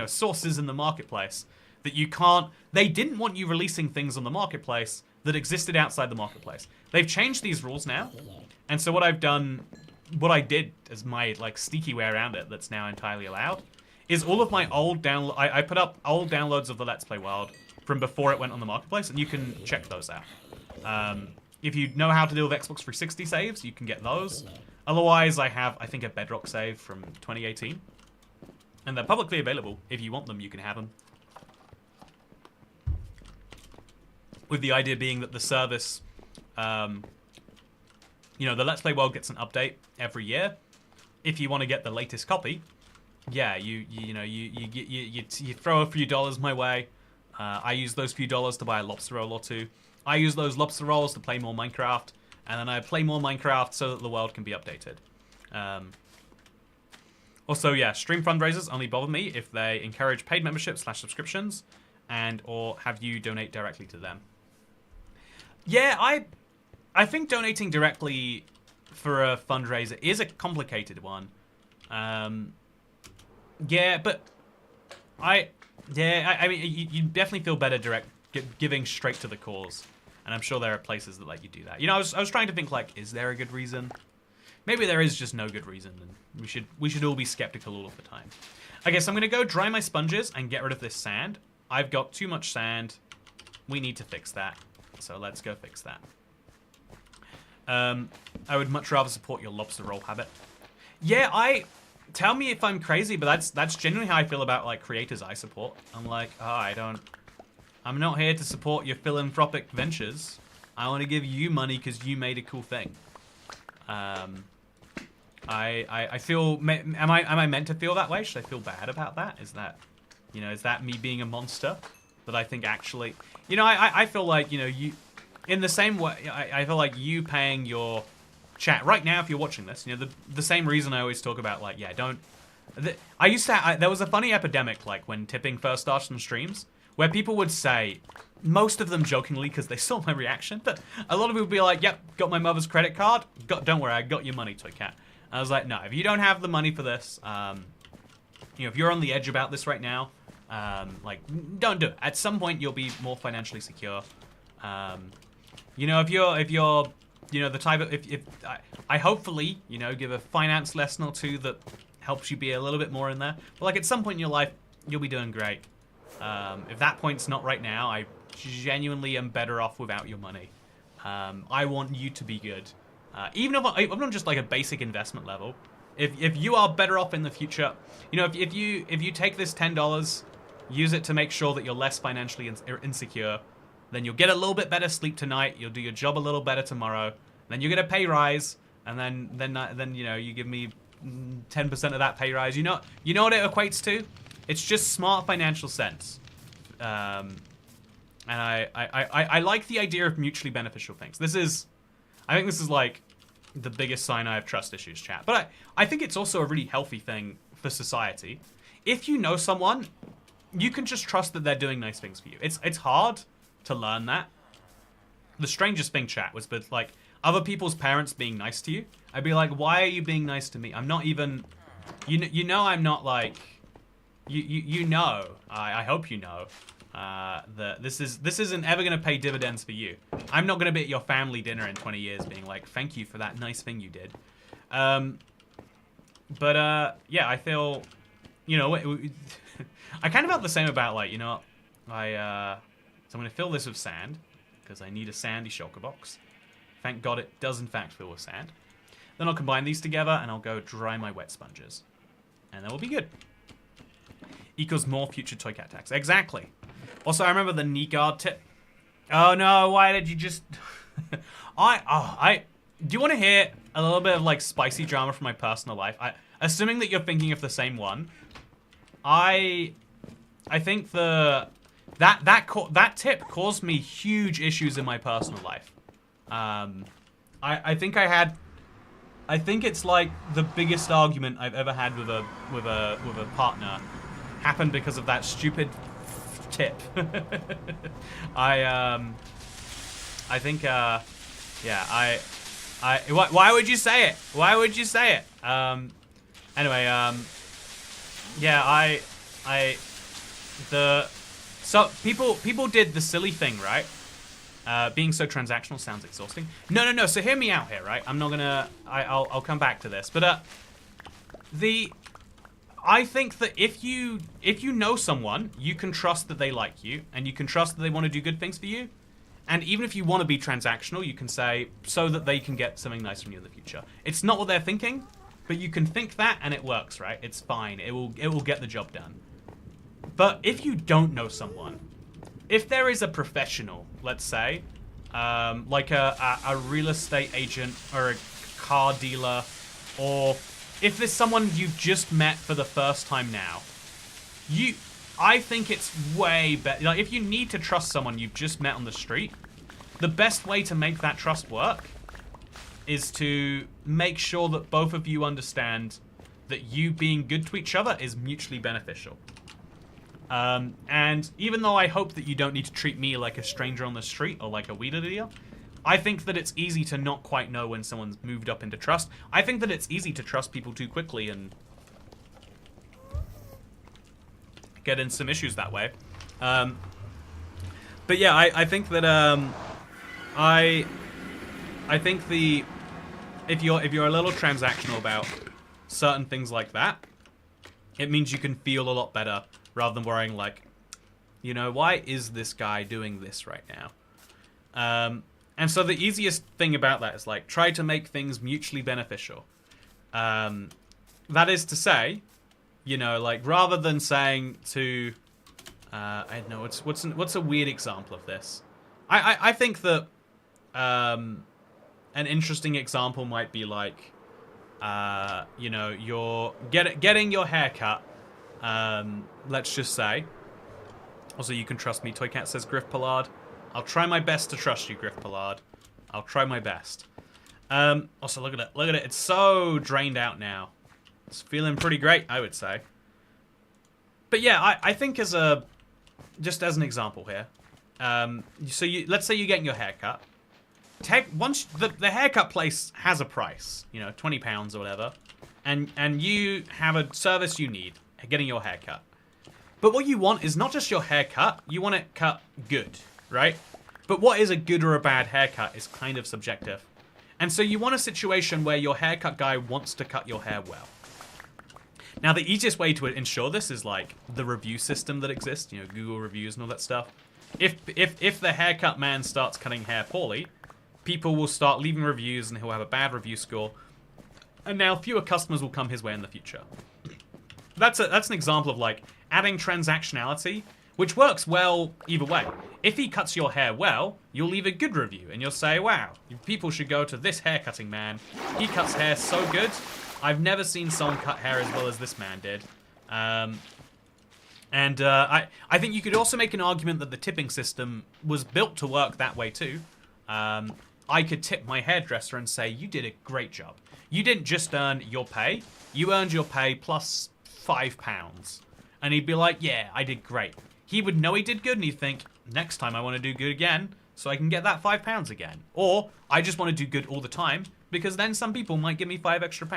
Speaker 1: sources in the marketplace that you can't they didn't want you releasing things on the marketplace that existed outside the marketplace. They've changed these rules now. And so what I did as my sneaky way around it that's now entirely allowed is all of my old download. I put up old downloads of the Let's Play World from before it went on the marketplace, and you can check those out. If you know how to deal with Xbox 360 saves, you can get those. Otherwise, I have, I think, a Bedrock save from 2018, and they're publicly available. If you want them, you can have them. With the idea being that the service, the Let's Play World gets an update every year. If you want to get the latest copy, yeah, you throw a few dollars my way. I use those few dollars to buy a lobster roll or two. I use those lobster rolls to play more Minecraft, and then I play more Minecraft so that the world can be updated. Also, yeah, stream fundraisers only bother me if they encourage paid memberships / subscriptions, and or have you donate directly to them. Yeah, I think donating directly for a fundraiser is a complicated one. Yeah, but I mean, you definitely feel better giving straight to the cause, and I'm sure there are places that let you do that. I was trying to think is there a good reason? Maybe there is just no good reason, and we should all be skeptical all of the time. Okay, so I'm gonna go dry my sponges and get rid of this sand. I've got too much sand. We need to fix that, so let's go fix that. I would much rather support your lobster roll habit. Yeah, tell me if I'm crazy, but that's genuinely how I feel about creators I support. I'm like, I'm not here to support your philanthropic ventures. I want to give you money because you made a cool thing. I feel, am I meant to feel that way? Should I feel bad about that? Is that me being a monster? That I think actually, I feel like, you, in the same way, I feel like you paying your chat right now, if you're watching this, the same reason I always talk about, there was a funny epidemic, when tipping first started on streams, where people would say, most of them jokingly, because they saw my reaction, but a lot of people would be like, yep, got my mother's credit card, don't worry, I got your money, Toy Cat. I was like, no, if you don't have the money for this, if you're on the edge about this right now, don't do it. At some point, you'll be more financially secure. If you're the type of, if I hopefully, give a finance lesson or two that helps you be a little bit more in there. But at some point in your life, you'll be doing great. If that point's not right now, I genuinely am better off without your money. I want you to be good. Even if I'm just a basic investment level. If you are better off in the future, if you take this $10, use it to make sure that you're less financially insecure, then you'll get a little bit better sleep tonight. You'll do your job a little better tomorrow. Then you get a pay rise, and then you give me 10% of that pay rise. You know what it equates to? It's just smart financial sense. And I like the idea of mutually beneficial things. I think this is the biggest sign I have trust issues, chat. But I think it's also a really healthy thing for society. If you know someone, you can just trust that they're doing nice things for you. It's hard to learn that. The strangest thing, chat, was with other people's parents being nice to you. I'd be like, why are you being nice to me? I'm not even, I'm not I hope you know that this isn't ever gonna pay dividends for you. I'm not gonna be at your family dinner in 20 years being like, thank you for that nice thing you did. Yeah, I feel, I kind of felt the same about so I'm gonna fill this with sand because I need a sandy shulker box. Thank God it does in fact fill with sand. Then I'll combine these together and I'll go dry my wet sponges, and then we'll be good. Equals more future Toy Cat tax. Exactly. Also, I remember the knee guard tip. Oh no, why did you just... Do you want to hear a little bit of spicy drama from my personal life? Assuming that you're thinking of the same one, I think that tip caused me huge issues in my personal life. I think I had I think it's like the biggest argument I've ever had with a partner happened because of that stupid tip. I think yeah, why would you say it? Why would you say it? Anyway, yeah, so people did the silly thing, right? Being so transactional sounds exhausting. No. So hear me out here, right? I'm not gonna. I'll come back to this, but I think that if you know someone, you can trust that they like you, and you can trust that they want to do good things for you. And even if you want to be transactional, you can say so that they can get something nice from you in the future. It's not what they're thinking, but you can think that, and it works, right? It's fine. It will get the job done. But if you don't know someone, if there is a professional, let's say, like a real estate agent or a car dealer, or if there's someone you've just met for the first time now, I think it's way better. Like, if you need to trust someone you've just met on the street, the best way to make that trust work is to make sure that both of you understand that you being good to each other is mutually beneficial. And even though I hope that you don't need to treat me like a stranger on the street or like a weed dealer, I think that it's easy to not quite know when someone's moved up into trust. I think that it's easy to trust people too quickly and get in some issues that way. But yeah, I think that I think if you're a little transactional about certain things like that, it means you can feel a lot better rather than worrying like, you know, why is this guy doing this right now? And so the easiest thing about that is like try to make things mutually beneficial. That is to say, you know, like rather than saying to, I don't know, what's a weird example of this? I think that an interesting example might be like, you know, you're getting your hair cut. Let's just say. Also, you can trust me. Toycat says Griff Pollard. I'll try my best to trust you, Griff Pollard. I'll try my best. Also, look at it. Look at it. It's so drained out now. It's feeling pretty great, I would say. But yeah, I think just as an example here. So let's say you're getting your hair cut. Once the haircut place has a price, you know, £20 or whatever, and you have a service you need, getting your hair cut. But what you want is not just your haircut, you want it cut good, right? But what is a good or a bad haircut is kind of subjective. And so you want a situation where your haircut guy wants to cut your hair well. Now, the easiest way to ensure this is like the review system that exists, you know, Google reviews and all that stuff. If the haircut man starts cutting hair poorly, people will start leaving reviews and he'll have a bad review score. And now fewer customers will come his way in the future. That's an example of like adding transactionality, which works well either way. If he cuts your hair well, you'll leave a good review and you'll say, wow, people should go to this haircutting man. He cuts hair so good. I've never seen someone cut hair as well as this man did. I think you could also make an argument that the tipping system was built to work that way too. I could tip my hairdresser and say, you did a great job. You didn't just earn your pay, you earned your pay plus £5. And he'd be like, yeah, I did great. He would know he did good and he'd think, next time I want to do good again so I can get that £5 again. Or I just want to do good all the time because then some people might give me £5 extra.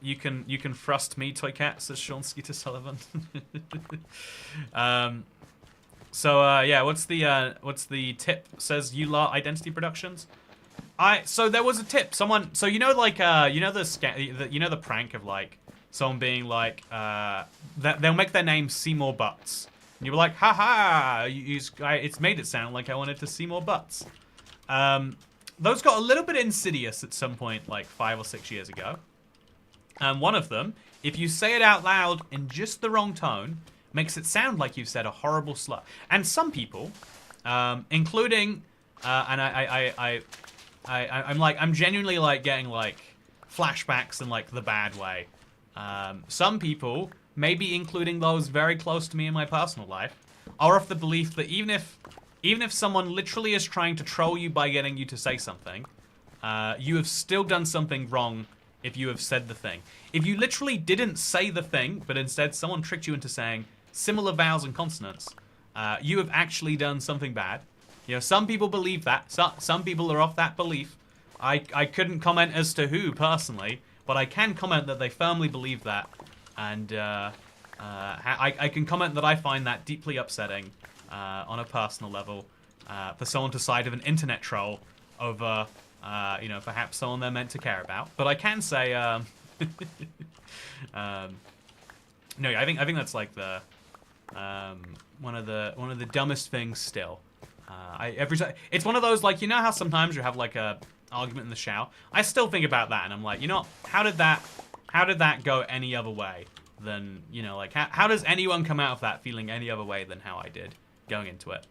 Speaker 1: You can thrust me, Toycat, says Sean Skeeter Sullivan. Yeah, what's the tip? Says Ular Identity Productions. So there was a tip. Someone, so you know, like the prank of like someone being like, they'll make their name Seymour Butts, and you were like, haha, it's made it sound like I wanted to see more butts. Those got a little bit insidious at some point, like 5 or 6 years ago. And one of them, if you say it out loud in just the wrong tone, makes it sound like you've said a horrible slur. And some people, including, and I'm genuinely like getting like flashbacks in like the bad way. Some people, maybe including those very close to me in my personal life, are of the belief that even if even if someone literally is trying to troll you by getting you to say something, you have still done something wrong if you have said the thing. If you literally didn't say the thing, but instead someone tricked you into saying similar vowels and consonants, you have actually done something bad. You know, some people believe that. Some people are off that belief. I couldn't comment as to who, personally, but I can comment that they firmly believe that. And I can comment that I find that deeply upsetting on a personal level for someone to side of an internet troll over, you know, perhaps someone they're meant to care about. But I can say, no, I think that's like the one of the dumbest things still. Every time it's one of those, like, you know how sometimes you have like a argument in the shower. I still think about that, and I'm like, you know, how did that go any other way than, you know, like how does anyone come out of that feeling any other way than how I did going into it?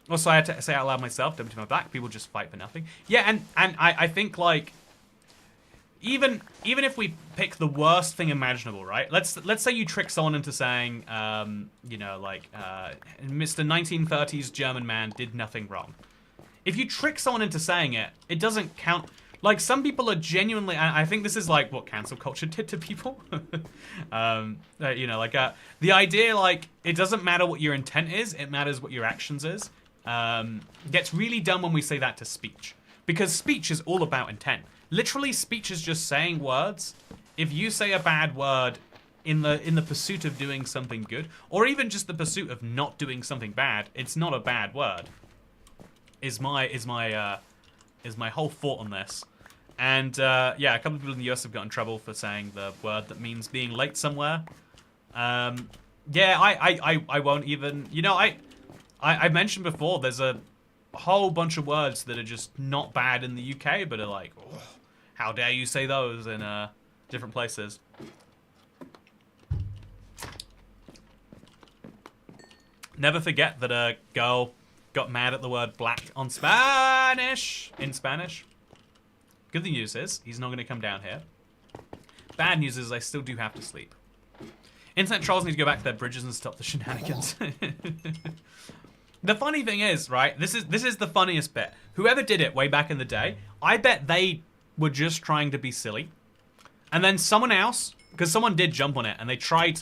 Speaker 1: Also, I had to say out loud myself, W to my back, people just fight for nothing. Yeah, and I think, like, even if we pick the worst thing imaginable, right? Let's say you trick someone into saying, you know, like, Mr. 1930s German man did nothing wrong. If you trick someone into saying it, it doesn't count. Like, some people are genuinely, I think this is like what cancel culture did to people. You know, like, the idea, like, it doesn't matter what your intent is, it matters what your actions is. Gets really dumb when we say that to speech, because speech is all about intent. Literally, speech is just saying words. If you say a bad word in the pursuit of doing something good, or even just the pursuit of not doing something bad, it's not a bad word. Is my whole thought on this. And yeah, a couple of people in the US have got in trouble for saying the word that means being late somewhere. Yeah, I won't even, you know, I mentioned before, there's a whole bunch of words that are just not bad in the UK, but are like, oh, how dare you say those in different places. Never forget that a girl got mad at the word black on Spanish. In Spanish. Good news is, he's not going to come down here. Bad news is, I still do have to sleep. Internet trolls need to go back to their bridges and stop the shenanigans. The funny thing is, right, this is the funniest bit. Whoever did it way back in the day, I bet they were just trying to be silly. And then someone else, because someone did jump on it, and they tried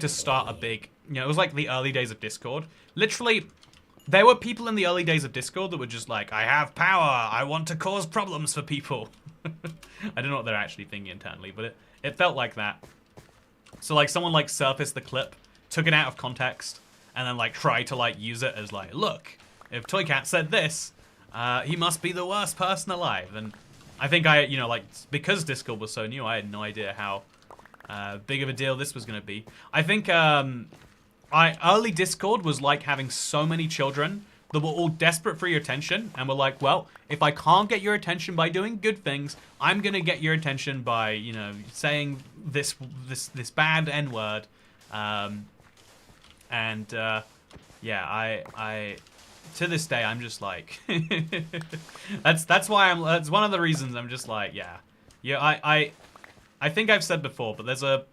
Speaker 1: to start a big, you know, it was like the early days of Discord. Literally, there were people in the early days of Discord that were just like, I have power, I want to cause problems for people. I don't know what they're actually thinking internally, but it felt like that. So, like, someone, like, surfaced the clip, took it out of context, and then, like, tried to, like, use it as, like, look, if Toy Cat said this, he must be the worst person alive. And I think you know, like, because Discord was so new, I had no idea how big of a deal this was going to be. I think, early Discord was like having so many children that were all desperate for your attention, and were like, well, if I can't get your attention by doing good things, I'm gonna get your attention by, you know, saying this bad N-word. Yeah, I to this day, I'm just like, that's why that's one of the reasons I'm just like, yeah, I think I've said before, but there's a,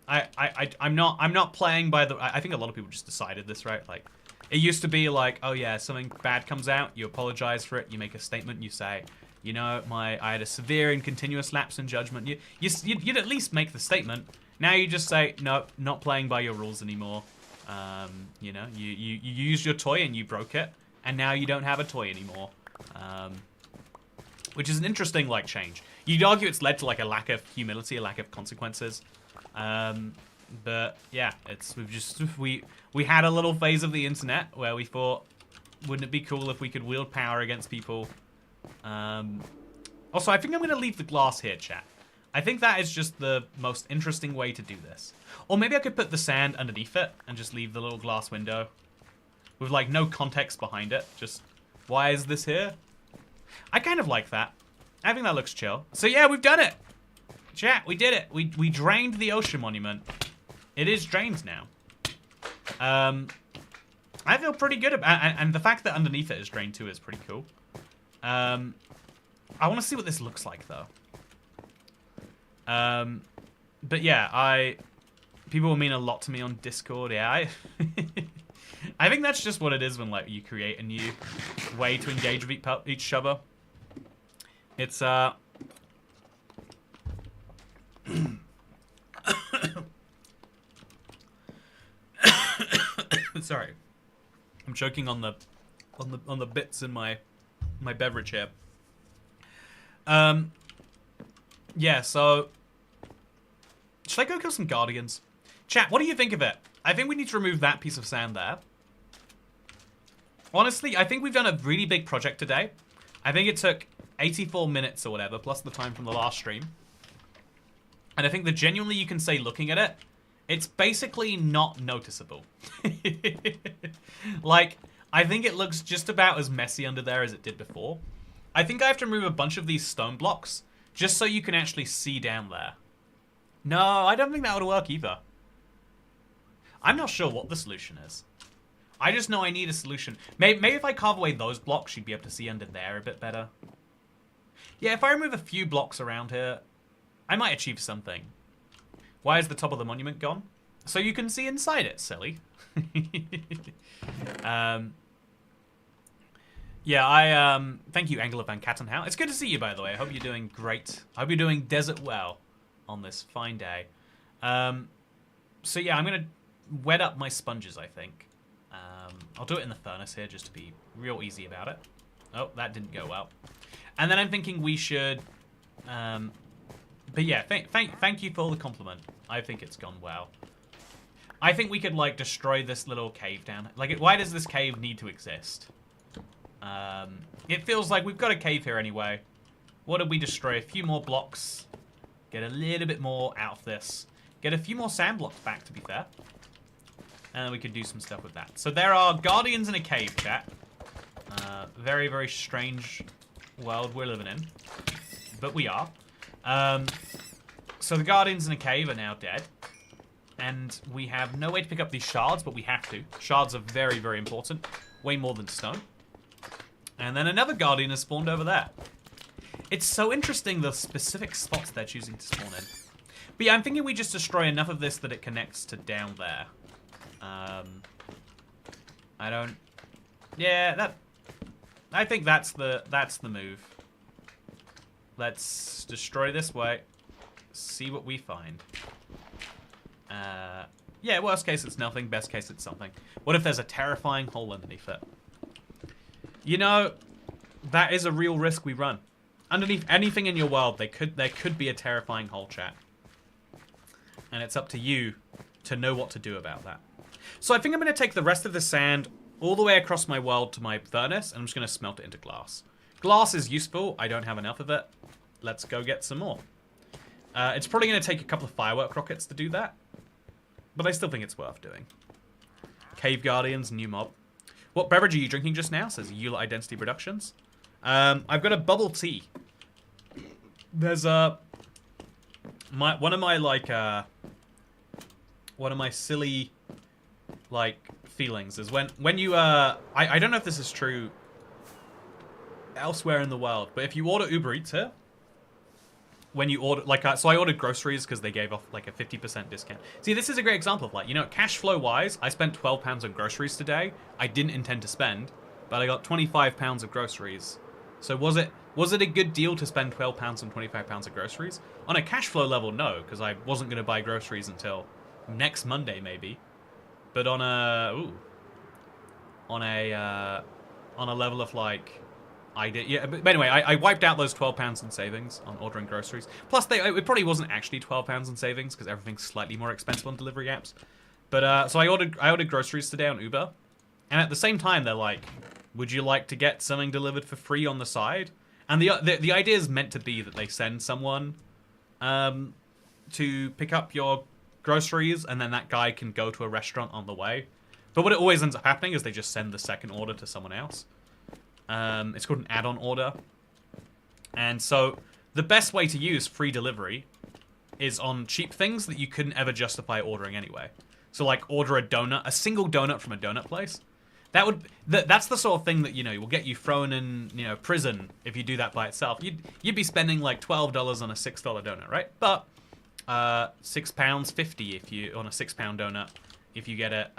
Speaker 1: I'm not playing by the, I think a lot of people just decided this, right? Like, it used to be like, oh yeah, something bad comes out, you apologize for it, you make a statement, you say, you know, I had a severe and continuous lapse in judgment. You'd at least make the statement. Now you just say, no, not playing by your rules anymore. You know, you used your toy and you broke it, and now you don't have a toy anymore. Which is an interesting, like, change. You'd argue it's led to, like, a lack of humility, a lack of consequences. But yeah, we had a little phase of the internet where we thought, wouldn't it be cool if we could wield power against people? Also, I think I'm gonna leave the glass here, chat. I think that is just the most interesting way to do this. Or maybe I could put the sand underneath it and just leave the little glass window with, like, no context behind it. Just, why is this here? I kind of like that. I think that looks chill. So yeah, we've done it. Chat, we did it. We drained the ocean monument. It is drained now. I feel pretty good about, and the fact that underneath it is drained too is pretty cool. I want to see what this looks like though. But yeah, people will mean a lot to me on Discord. Yeah, I think that's just what it is when like you create a new way to engage with each shover. It's sorry, I'm choking on the bits in my beverage here. Yeah, so should I go kill some guardians? Chat, what do you think of it? I think we need to remove that piece of sand there. Honestly, I think we've done a really big project today. I think it took 84 minutes or whatever, plus the time from the last stream. And I think that genuinely you can say, looking at it, it's basically not noticeable. Like, I think it looks just about as messy under there as it did before. I think I have to remove a bunch of these stone blocks just so you can actually see down there. No, I don't think that would work either. I'm not sure what the solution is. I just know I need a solution. Maybe if I carve away those blocks, you'd be able to see under there a bit better. Yeah, if I remove a few blocks around here, I might achieve something. Why is the top of the monument gone? So you can see inside it, silly. Yeah, thank you, Angela Van Kattenhout. It's good to see you, by the way. I hope you're doing great. I hope you're doing desert well on this fine day. So yeah, I'm gonna wet up my sponges, I think. I'll do it in the furnace here just to be real easy about it. Oh, that didn't go well. And then I'm thinking we should, but yeah, thank you for the compliment. I think it's gone well. I think we could like destroy this little cave down. Like, why does this cave need to exist? It feels like we've got a cave here anyway. What did we destroy? A few more blocks. Get a little bit more out of this. Get a few more sand blocks back, to be fair. And then we could do some stuff with that. So there are guardians in a cave, chat. Very, very strange world we're living in. But we are. So the guardians in a cave are now dead. And we have no way to pick up these shards, but we have to. Shards are very, very important. Way more than stone. And then another guardian has spawned over there. It's so interesting the specific spots they're choosing to spawn in. But yeah, I'm thinking we just destroy enough of this that it connects to down there. I don't... Yeah, I think that's the move. Let's destroy this way. See what we find. Yeah, worst case it's nothing. Best case it's something. What if there's a terrifying hole underneath it? You know, that is a real risk we run. Underneath anything in your world, there could be a terrifying hole, chat. And it's up to you to know what to do about that. So I think I'm going to take the rest of the sand all the way across my world to my furnace, and I'm just going to smelt it into glass. Glass is useful. I don't have enough of it. Let's go get some more. It's probably going to take a couple of firework rockets to do that, but I still think it's worth doing. Cave Guardians, new mob. What beverage are you drinking just now? Says Eula Identity Productions. I've got a bubble tea. There's one of my silly like feelings is when you I don't know if this is true elsewhere in the world, but if you order Uber Eats here, when you order like so I ordered groceries because they gave off like a 50% discount. See, this is a great example of like, you know, cash flow wise, I spent £12 on groceries today. I didn't intend to spend, but I got £25 of groceries. So was it a good deal to spend £12 on £25 of groceries? On a cash flow level, no, because I wasn't going to buy groceries until next Monday maybe. But on a level of like, I did, yeah. But anyway, I wiped out those £12 in savings on ordering groceries. Plus, it probably wasn't actually £12 in savings because everything's slightly more expensive on delivery apps. But so I ordered groceries today on Uber, and at the same time they're like, would you like to get something delivered for free on the side? And the idea is meant to be that they send someone to pick up your groceries, and then that guy can go to a restaurant on the way. But what it always ends up happening is they just send the second order to someone else. It's called an add-on order. And so the best way to use free delivery is on cheap things that you couldn't ever justify ordering anyway. So like order a single donut from a donut place. That's the sort of thing that, you know, will get you thrown in, you know, prison if you do that by itself. You'd be spending like $12 on a $6 donut, right? But £6.50 if you on a £6 donut if you get it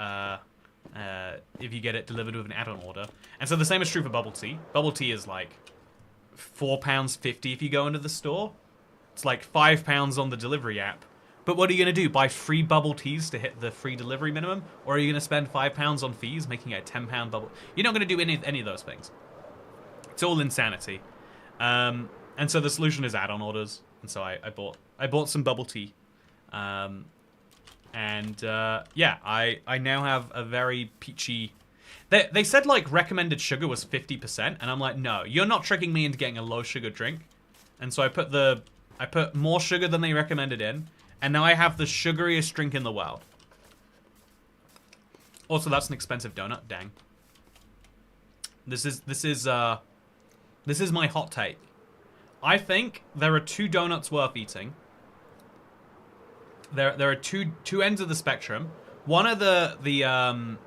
Speaker 1: if you get it delivered with an add-on order. And so the same is true for bubble tea. Bubble tea is like £4.50 if you go into the store. It's like £5 on the delivery app. But what are you going to do? Buy free bubble teas to hit the free delivery minimum? Or are you going to spend £5 on fees, making it a £10 bubble? You're not going to do any of those things. It's all insanity. And so the solution is add-on orders. And so I bought some bubble tea. Yeah, I now have a very peachy... They said, like, recommended sugar was 50%. And I'm like, no, you're not tricking me into getting a low-sugar drink. And so I put more sugar than they recommended in. And now I have the sugariest drink in the world. Also, that's an expensive donut. Dang. This is my hot take. I think there are 2 donuts worth eating. There are two ends of the spectrum. One of they had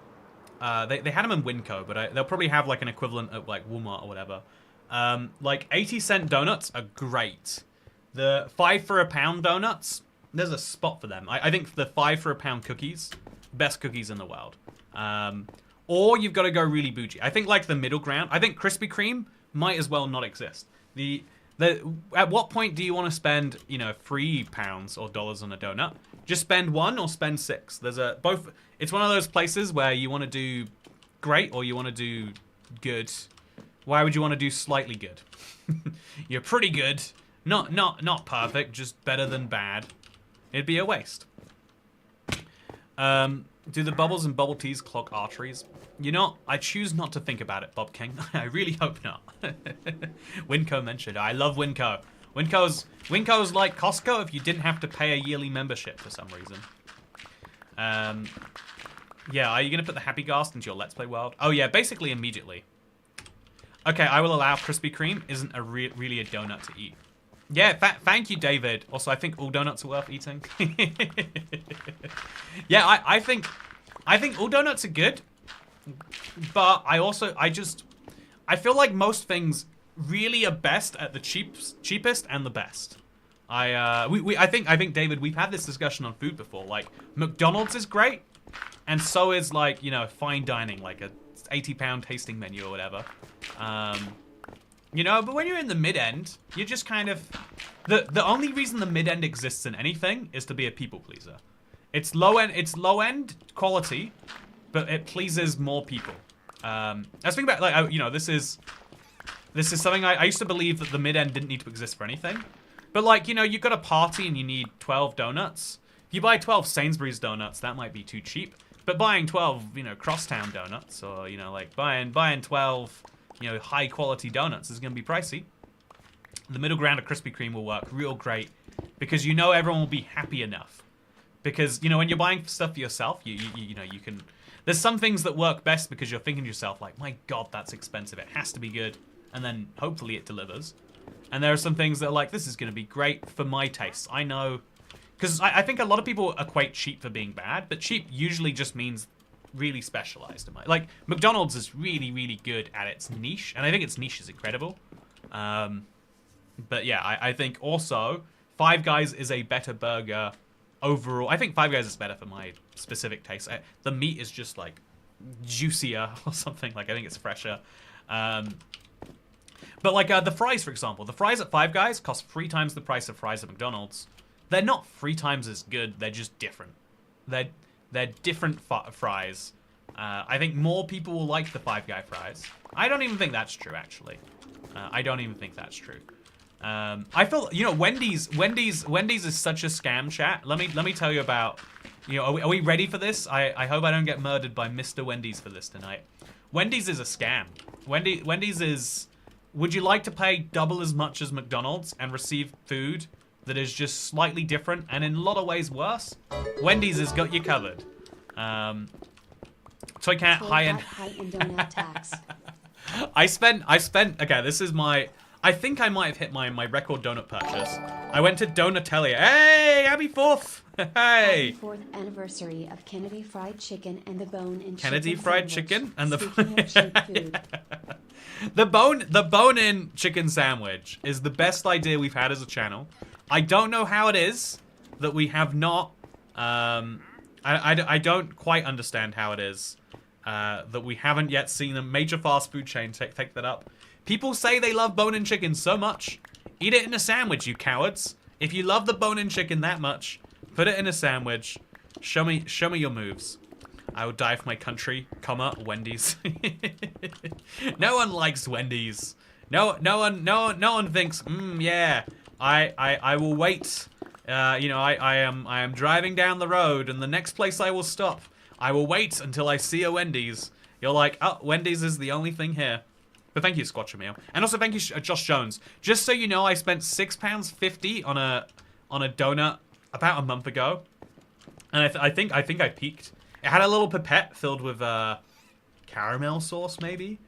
Speaker 1: them in Winco, but they'll probably have like an equivalent at like Walmart or whatever. Like 80-cent donuts are great. The 5 for £1 donuts, there's a spot for them. I think the 5 for £1 cookies, best cookies in the world. Or you've got to go really bougie. I think like the middle ground. I think Krispy Kreme might as well not exist. At what point do you want to spend, you know, £3 or dollars on a donut? Just spend 1 or spend 6. There's both. It's one of those places where you want to do great or you want to do good. Why would you want to do slightly good? You're pretty good. Not perfect, just better than bad. It'd be a waste. Do the bubbles and bubble teas clog arteries? You know, I choose not to think about it, Bob King. I really hope not. Winco mentioned. I love Winco. Winco's like Costco if you didn't have to pay a yearly membership for some reason. Yeah, are you going to put the Happy Ghast into your Let's Play world? Oh yeah, basically immediately. Okay, I will allow Krispy Kreme isn't really a donut to eat. Yeah, thank you, David. Also, I think all donuts are worth eating. Yeah, I think all donuts are good, but I feel like most things really are best at the cheapest and the best. I think David, we've had this discussion on food before. Like McDonald's is great, and so is like, you know, fine dining, like a £80 tasting menu or whatever. You know, but when you're in the mid-end, you're just kind of... The only reason the mid-end exists in anything is to be a people pleaser. It's low-end quality, but it pleases more people. I was thinking about, like, you know, this is something I used to believe that the mid-end didn't need to exist for anything. But, like, you know, you've got a party and you need 12 donuts. If you buy 12 Sainsbury's donuts, that might be too cheap. But buying 12, you know, Crosstown donuts, or, you know, like, buying 12... you know, high quality donuts is going to be pricey. The middle ground of Krispy Kreme will work real great because you know everyone will be happy enough. Because, you know, when you're buying stuff for yourself, you know, you can... There's some things that work best because you're thinking to yourself, like, my God, that's expensive. It has to be good. And then hopefully it delivers. And there are some things that are like, this is going to be great for my tastes. I know... Because I think a lot of people equate cheap for being bad, but cheap usually just means really specialized. Like, McDonald's is really, really good at its niche, and I think its niche is incredible. But yeah, I think also Five Guys is a better burger overall. I think Five Guys is better for my specific taste. The meat is just like juicier or something. Like, I think it's fresher. But like the fries, for example, the fries at Five Guys cost 3 times the price of fries at McDonald's. They're not 3 times as good. They're just different. They're different fries. I think more people will like the Five Guy fries. I don't even think that's true, actually. I don't even think that's true. I feel, you know, Wendy's is such a scam, chat. Let me tell you about, you know, are we ready for this? I hope I don't get murdered by Mr. Wendy's for this tonight. Wendy's is a scam. Wendy's is, would you like to pay double as much as McDonald's and receive food that is just slightly different and in a lot of ways worse? Wendy's has got you covered. Toy Cat high-end
Speaker 2: donut tax.
Speaker 1: I spent, okay, this is my, I think I might have hit my record donut purchase. I went to Donatellia. Hey, happy 4th. Hey.
Speaker 2: Happy 4th anniversary of Kennedy Fried Chicken and the Bone in
Speaker 1: Kennedy
Speaker 2: Chicken
Speaker 1: Fried
Speaker 2: Sandwich.
Speaker 1: Chicken and the
Speaker 2: Speaking of cheap food.
Speaker 1: The bone-in chicken sandwich is the best idea we've had as a channel. I don't know how it is that we have not, I don't quite understand how it is. that we haven't yet seen a major fast food chain take that up. People say they love bone-in chicken so much. Eat it in a sandwich, you cowards. If you love the bone-in chicken that much, put it in a sandwich. Show me your moves. I would die for my country, comma, Wendy's. No one likes Wendy's. No one thinks, yeah, I will wait. You know, I am driving down the road, and the next place I will stop, I will wait until I see a Wendy's. You're like, oh, Wendy's is the only thing here. But thank you, Squatchameo. And also thank you, Josh Jones. Just so you know, I spent £6.50 on a donut about a month ago. And I think I peaked. It had a little pipette filled with caramel sauce, maybe.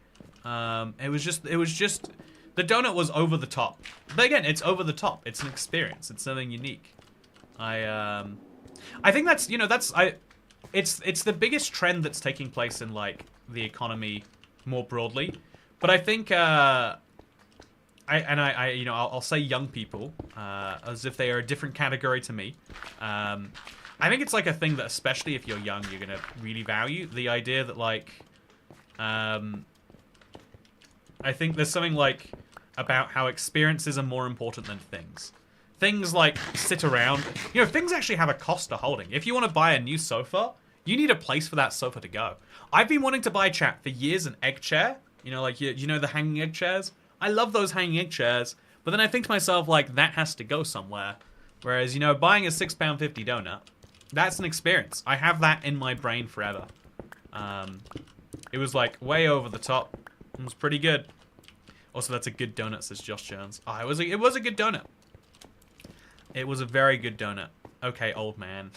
Speaker 1: It was just the donut was over the top. But again, it's over the top. It's an experience. It's something unique. I think that's, you know, it's the biggest trend that's taking place in like the economy more broadly. But I think I'll say young people as if they are a different category to me. I think it's like a thing that, especially if you're young, you're gonna really value the idea that like, I think there's something like about how experiences are more important than things. Things like sit around, you know, things actually have a cost to holding. If you want to buy a new sofa, you need a place for that sofa to go. I've been wanting to buy, chat, for years, an egg chair. You know, like, you know the hanging egg chairs? I love those hanging egg chairs, but then I think to myself, like, that has to go somewhere. Whereas, you know, buying a £6.50 donut, that's an experience. I have that in my brain forever. It was, like, way over the top. It was pretty good. Also, that's a good donut, says Josh Jones. Oh, it was a good donut. It was a very good donut. Okay, old man.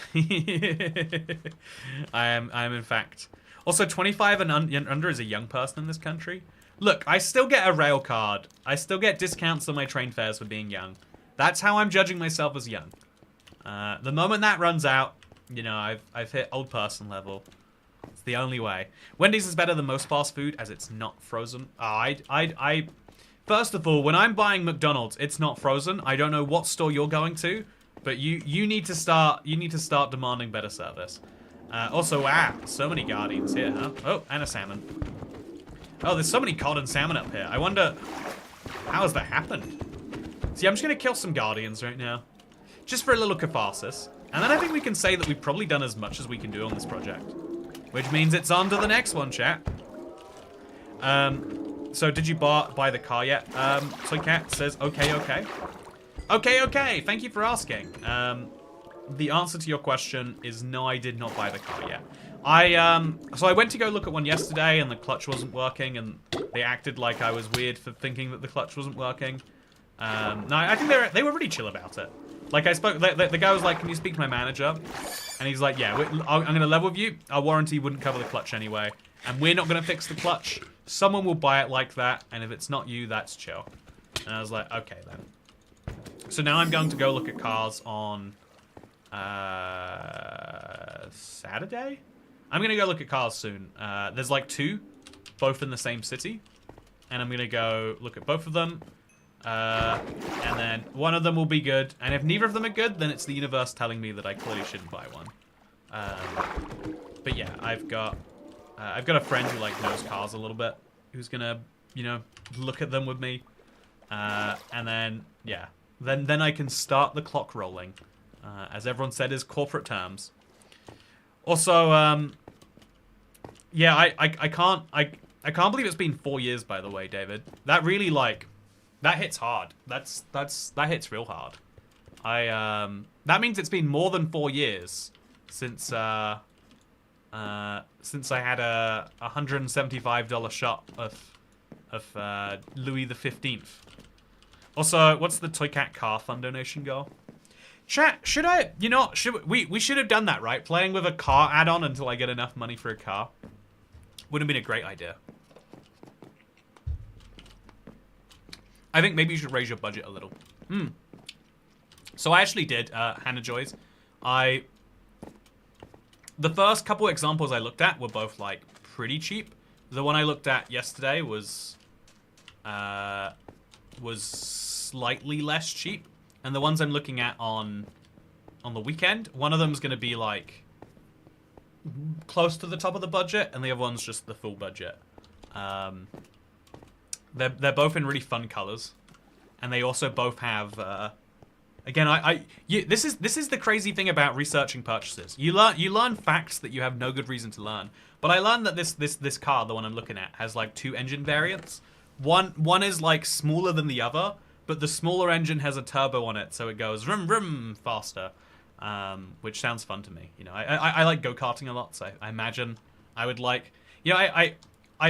Speaker 1: I am in fact. Also, 25 and under is a young person in this country. Look, I still get a rail card. I still get discounts on my train fares for being young. That's how I'm judging myself as young. The moment that runs out, you know, I've hit old person level. It's the only way. Wendy's is better than most fast food as it's not frozen. First of all, when I'm buying McDonald's, it's not frozen. I don't know what store you're going to, but you need to start demanding better service. Also, wow, so many Guardians here, huh? Oh, and a salmon. Oh, there's so many cod and salmon up here. I wonder, how has that happened? See, I'm just going to kill some Guardians right now. Just for a little catharsis. And then I think we can say that we've probably done as much as we can do on this project. Which means it's on to the next one, chat. So did you buy the car yet? Toycat says, okay. Okay, thank you for asking. The answer to your question is no, I did not buy the car yet. So I went to go look at one yesterday and the clutch wasn't working and they acted like I was weird for thinking that the clutch wasn't working. No, I think they were really chill about it. Like I spoke, the guy was like, can you speak to my manager? And he's like, yeah, I'm going to level with you. Our warranty wouldn't cover the clutch anyway. And we're not going to fix the clutch. Someone will buy it like that. And if it's not you, that's chill. And I was like, okay then. So now I'm going to go look at cars on Saturday? I'm going to go look at cars soon. There's like two, both in the same city. And I'm going to go look at both of them. And then one of them will be good. And if neither of them are good, then it's the universe telling me that I clearly shouldn't buy one. But yeah, I've got a friend who like knows cars a little bit, who's gonna, you know, look at them with me. And then, yeah. Then I can start the clock rolling. As everyone said is corporate terms. Also, yeah, I can't believe it's been 4 years, by the way, David. That really, like, that hits hard. That hits real hard. That means it's been more than 4 years since I had a $175 shot of Louis XV. Also, what's the Toycat Car Fund donation goal? Chat, we should have done that, right? Playing with a car add-on until I get enough money for a car. Would have been a great idea. I think maybe you should raise your budget a little. So I actually did, Hannah Joys. The first couple examples I looked at were both, like, pretty cheap. The one I looked at yesterday was slightly less cheap. And the ones I'm looking at on the weekend, one of them is going to be, like, close to the top of the budget, and the other one's just the full budget. They're both in really fun colors, and they also both have. Again, this is the crazy thing about researching purchases. You learn facts that you have no good reason to learn. But I learned that this car, the one I'm looking at, has like 2 engine variants. One is like smaller than the other, but the smaller engine has a turbo on it, so it goes vroom vroom faster, which sounds fun to me. You know, I like go-karting a lot, so I imagine I would like. You know, I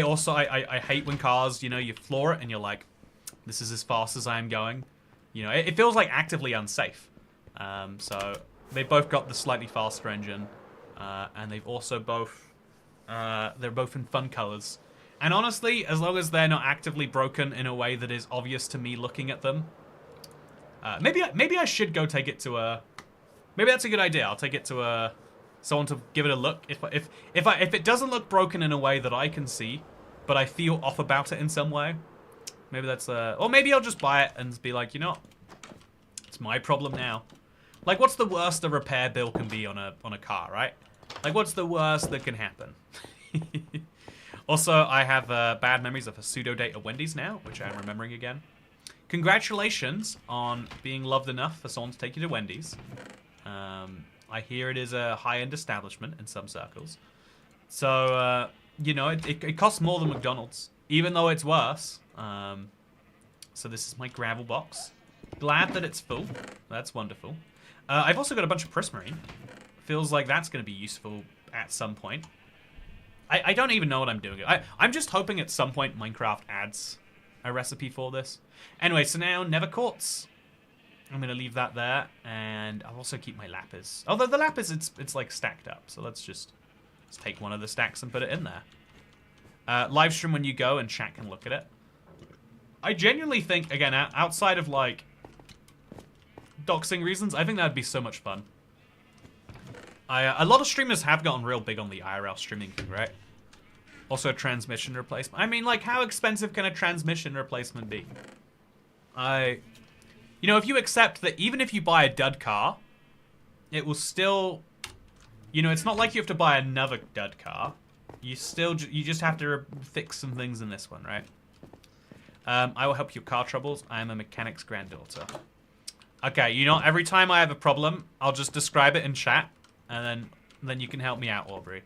Speaker 1: also hate when cars, you know, you floor it and you're like, this is as fast as I am going. You know, it feels like actively unsafe. So they both got the slightly faster engine, and they've also both they're both in fun colors. And honestly, as long as they're not actively broken in a way that is obvious to me looking at them, maybe I should go take it to a. Maybe that's a good idea. I'll take it to someone to give it a look. If it doesn't look broken in a way that I can see, but I feel off about it in some way, maybe that's or maybe I'll just buy it and be like, you know, it's my problem now. Like, what's the worst a repair bill can be on a car, right? Like, what's the worst that can happen? Also, I have bad memories of a pseudo date at Wendy's now, which I'm remembering again. Congratulations on being loved enough for someone to take you to Wendy's. I hear it is a high-end establishment in some circles. So, you know, it costs more than McDonald's, even though it's worse. So this is my gravel box. Glad that it's full. That's wonderful. I've also got a bunch of prismarine. Feels like that's going to be useful at some point. I don't even know what I'm doing. I'm just hoping at some point Minecraft adds a recipe for this. Anyway, so now Nether Quartz. I'm going to leave that there, and I'll also keep my lapis. Although the lapis, it's like stacked up, so let's take one of the stacks and put it in there. Live stream when you go, and chat can look at it. I genuinely think, again, outside of like doxing reasons, I think that'd be so much fun. A lot of streamers have gotten real big on the IRL streaming thing, right? Also, a transmission replacement. I mean, like, how expensive can a transmission replacement be? You know, if you accept that even if you buy a dud car, it will still, you know, it's not like you have to buy another dud car. You just have to fix some things in this one, right? I will help your car troubles. I am a mechanic's granddaughter. Okay, you know, every time I have a problem, I'll just describe it in chat, and then you can help me out, Aubrey.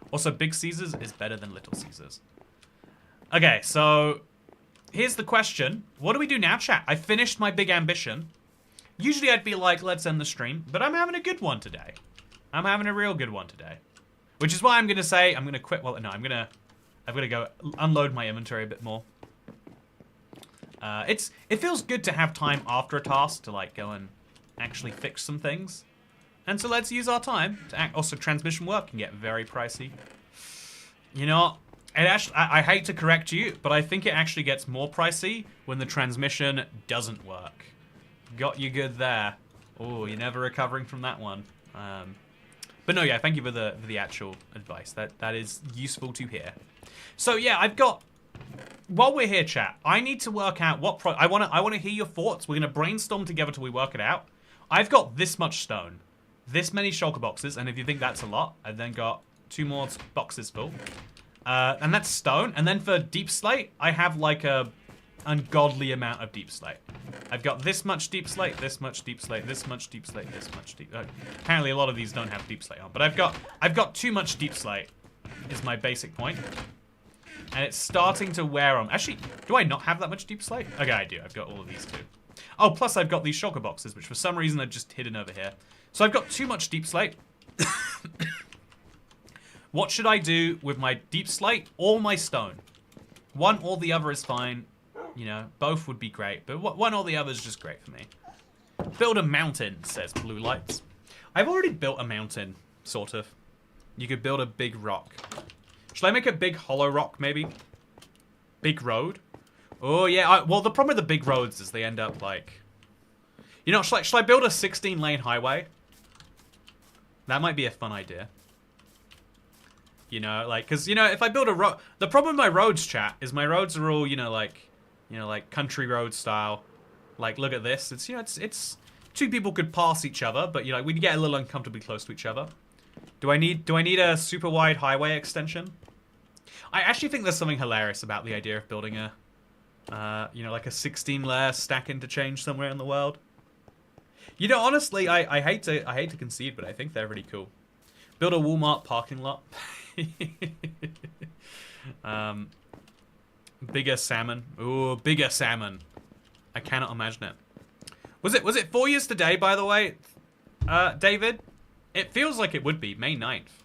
Speaker 1: Also, Big Caesars is better than Little Caesars. Okay, so here's the question. What do we do now, chat? I finished my big ambition. Usually I'd be like, let's end the stream, but I'm having a good one today. I'm having a real good one today. Which is why I'm going to say I'm going to quit. Well, no, I've got to go unload my inventory a bit more. It feels good to have time after a task to like go and actually fix some things. And so let's use our time to act. Also, transmission work can get very pricey. You know, I hate to correct you, but I think it actually gets more pricey when the transmission doesn't work. Got you good there. Oh, you're never recovering from that one. But no, yeah, thank you for the actual advice. That is useful to hear. So yeah, I've got. While we're here, chat, I need to work out what I want to hear your thoughts. We're gonna brainstorm together till we work it out. I've got this much stone, this many shulker boxes, and if you think that's a lot, I've then got 2 more boxes full, and that's stone. And then for deep slate, I have like a ungodly amount of deep slate. I've got this much deep slate, this much deep slate, this much deep slate, this much deep. Apparently, a lot of these don't have deep slate on, but I've got too much deep slate. Is my basic point. And it's starting to wear on. Actually, do I not have that much deep slate? Okay, I do. I've got all of these too. Oh, plus I've got these shulker boxes, which for some reason are just hidden over here. So I've got too much deep slate. What should I do with my deep slate or my stone? One or the other is fine. You know, both would be great, but one or the other is just great for me. Build a mountain, says Blue Lights. I've already built a mountain, sort of. You could build a big rock. Should I make a big hollow rock, maybe? Big road? Oh, yeah. Well, the problem with the big roads is they end up, like... You know, should I build a 16-lane highway? That might be a fun idea. You know, like... Because, you know, if I build a road... The problem with my roads, chat, is my roads are all, like country road style. Like, look at this. It's, you know, it's... 2 people could pass each other, but, you know, we'd get a little uncomfortably close to each other. Do I need a super wide highway extension? I actually think there's something hilarious about the idea of building a, you know, like a 16-layer stack interchange somewhere in the world. You know, honestly, I hate to concede, but I think they're really cool. Build a Walmart parking lot. Bigger salmon. Ooh, bigger salmon. I cannot imagine it. Was it 4 years today, by the way, David? It feels like it would be May 9th.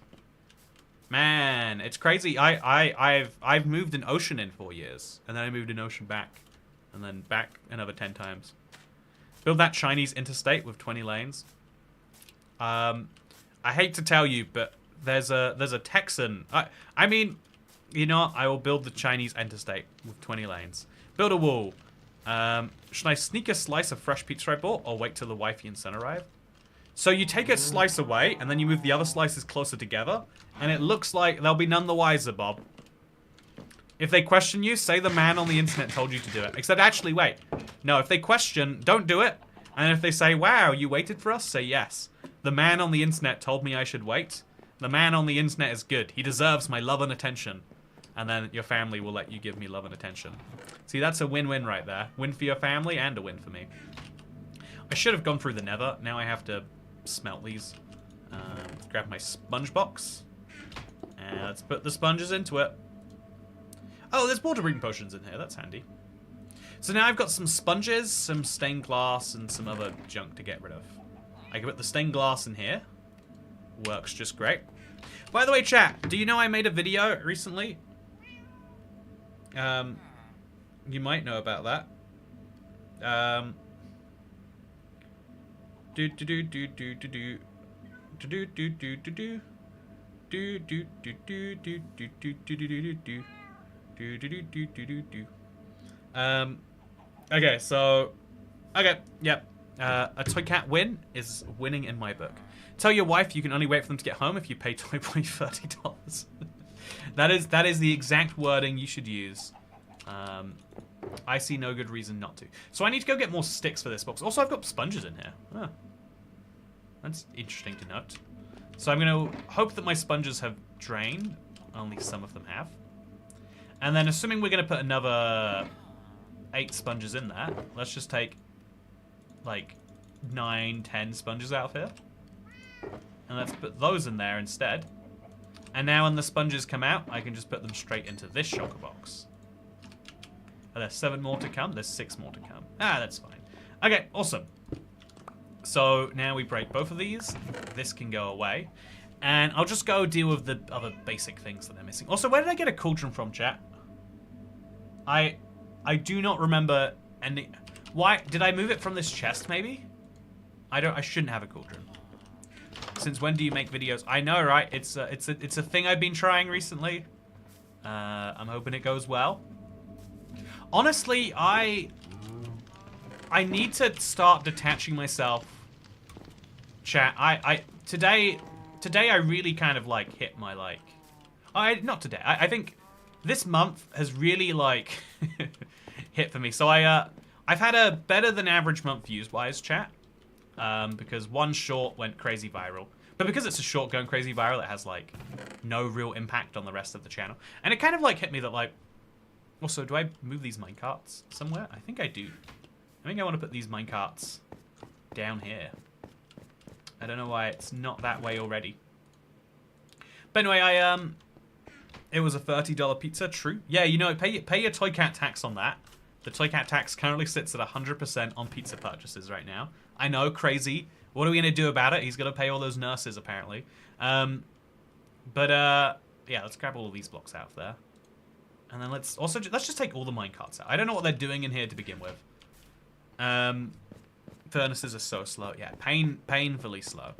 Speaker 1: Man, it's crazy. I've moved an ocean in 4 years, and then I moved an ocean back, and then back another 10 times. Build that Chinese interstate with 20 lanes. I hate to tell you, but there's a Texan. I mean, you know what? I will build the Chinese interstate with 20 lanes. Build a wall. Should I sneak a slice of fresh pizza I bought, or wait till the wifey and son arrive? So you take a slice away, and then you move the other slices closer together, and it looks like they'll be none the wiser, Bob. If they question you, say the man on the internet told you to do it. Except actually, wait. No, if they question, don't do it. And if they say, wow, you waited for us, say yes. The man on the internet told me I should wait. The man on the internet is good. He deserves my love and attention. And then your family will let you give me love and attention. See, that's a win-win right there. Win for your family and a win for me. I should have gone through the nether. Now I have to smelt these. Grab my sponge box. And let's put the sponges into it. Oh, there's water breathing potions in here. That's handy. So now I've got some sponges, some stained glass, and some other junk to get rid of. I can put the stained glass in here. Works just great. By the way, chat, do you know I made a video recently? You might know about that. Okay, so yep. A toy cat win is winning in my book. Tell your wife you can only wait for them to get home if you pay Toy Boy $30. that is the exact wording you should use. I see no good reason not to. So I need to go get more sticks for this box. Also, I've got sponges in here. Oh. That's interesting to note. So I'm going to hope that my sponges have drained. Only some of them have. And then assuming we're going to put another 8 sponges in there, let's just take like 9, 10 sponges out of here. And let's put those in there instead. And now when the sponges come out, I can just put them straight into this shulker box. Are there 7 more to come? There's 6 more to come. Ah, that's fine. Okay, awesome. So now we break both of these. This can go away. And I'll just go deal with the other basic things that are missing. Also, where did I get a cauldron from, chat? I do not remember any... Why? Did I move it from this chest, maybe? I shouldn't have a cauldron. Since when do you make videos? I know, right? It's a thing I've been trying recently. I'm hoping it goes well. Honestly, I need to start detaching myself. Chat, today I really kind of like hit my like. Not today. I think this month has really like hit for me. So I've had a better than average month views-wise, chat. Because one short went crazy viral. But because it's a short going crazy viral, it has like no real impact on the rest of the channel. And it kind of like hit me that like, also, do I move these minecarts somewhere? I think I do. I think I want to put these minecarts down here. I don't know why it's not that way already. But anyway, it was a $30 pizza, true. Yeah, you know, pay your Toy Cat tax on that. The Toy Cat tax currently sits at 100% on pizza purchases right now. I know, crazy. What are we going to do about it? He's going to pay all those nurses, apparently. Yeah, let's grab all of these blocks out of there. And then let's just take all the minecarts out. I don't know what they're doing in here to begin with. Furnaces are so slow. Yeah, painfully slow.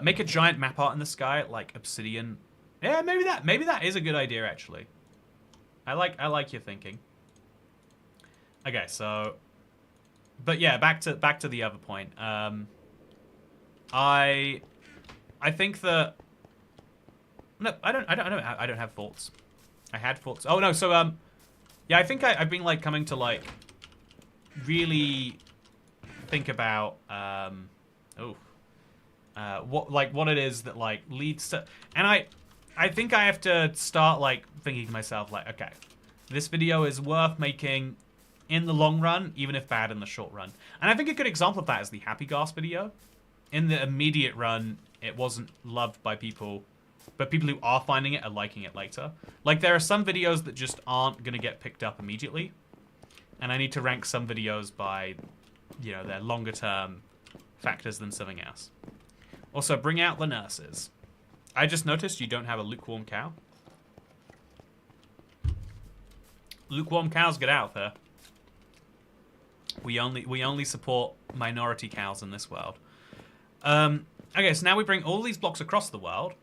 Speaker 1: Make a giant map art in the sky, like obsidian. Yeah, maybe that is a good idea, actually. I like your thinking. Okay, so, but yeah, back to the other point. I think that no, I don't have thoughts. I had thoughts. Oh no, so yeah, I think I've been like coming to like really think about what it is that like leads to, and I think I have to start like thinking to myself like, okay, this video is worth making in the long run, even if bad in the short run. And I think a good example of that is the Happy Gas video. In the immediate run, it wasn't loved by people, but people who are finding it are liking it later. Like, there are some videos that just aren't going to get picked up immediately, and I need to rank some videos by, you know, their longer term factors than something else. Also, bring out the nurses. I just noticed you don't have a lukewarm cow. Lukewarm cows, get out there. We only support minority cows in this world. Okay, so now we bring all these blocks across the world,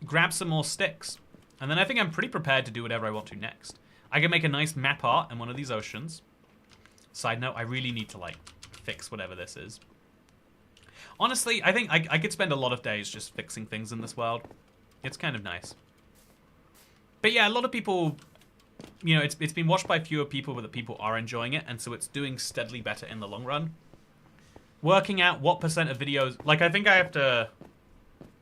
Speaker 1: grab some more sticks, and then I think I'm pretty prepared to do whatever I want to next. I can make a nice map art in one of these oceans. Side note, I really need to, like, fix whatever this is. Honestly, I think I could spend a lot of days just fixing things in this world. It's kind of nice. But yeah, a lot of people, you know, it's been watched by fewer people, but the people are enjoying it, and so it's doing steadily better in the long run. Working out what percent of videos, like, I think I have to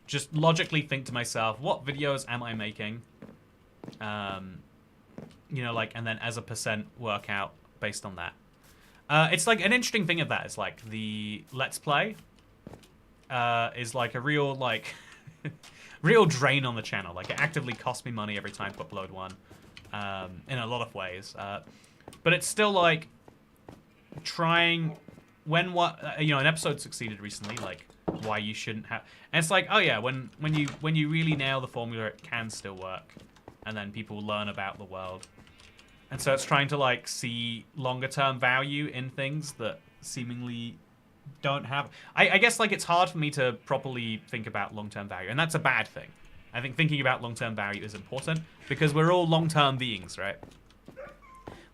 Speaker 1: just logically think to myself, what videos am I making? You know, like, and then as a percent work out based on that. It's like an interesting thing of that is like the Let's Play is like a real, like, real drain on the channel. Like, it actively costs me money every time to upload one in a lot of ways. But it's still like trying when you know, an episode succeeded recently, like why you shouldn't have, and it's like, oh yeah, when you really nail the formula, it can still work, and then people learn about the world. And so it's trying to like see longer term value in things that seemingly don't have. I guess like it's hard for me to properly think about long term value, and that's a bad thing. I think thinking about long term value is important because we're all long term beings, right?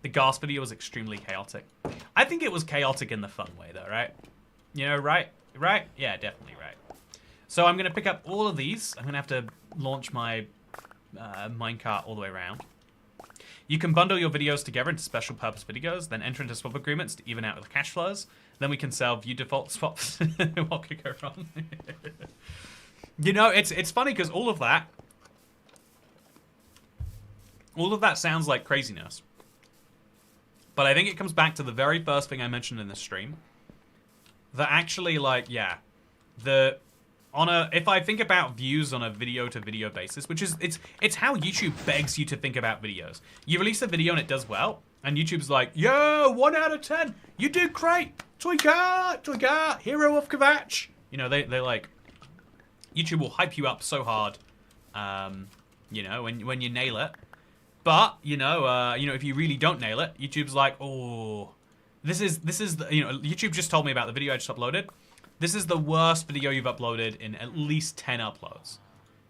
Speaker 1: The gas video was extremely chaotic. I think it was chaotic in the fun way though, right? You know, right? Right? Yeah, definitely right. So I'm gonna pick up all of these. I'm gonna have to launch my minecart all the way around. You can bundle your videos together into special purpose videos, then enter into swap agreements to even out the cash flows. Then we can sell view default swaps. What could go wrong? You know, it's funny because all of that sounds like craziness. But I think it comes back to the very first thing I mentioned in this stream. That actually, like, yeah, if I think about views on a video-to-video basis, which is, it's how YouTube begs you to think about videos. You release a video and it does well, and YouTube's like, yo, 1 out of 10, you did great, Toyka, hero of Kvatch. You know, they like, YouTube will hype you up so hard, you know, when you nail it. But, you know, if you really don't nail it, YouTube's like, oh, this is the, you know, YouTube just told me about the video I just uploaded. This is the worst video you've uploaded in at least 10 uploads.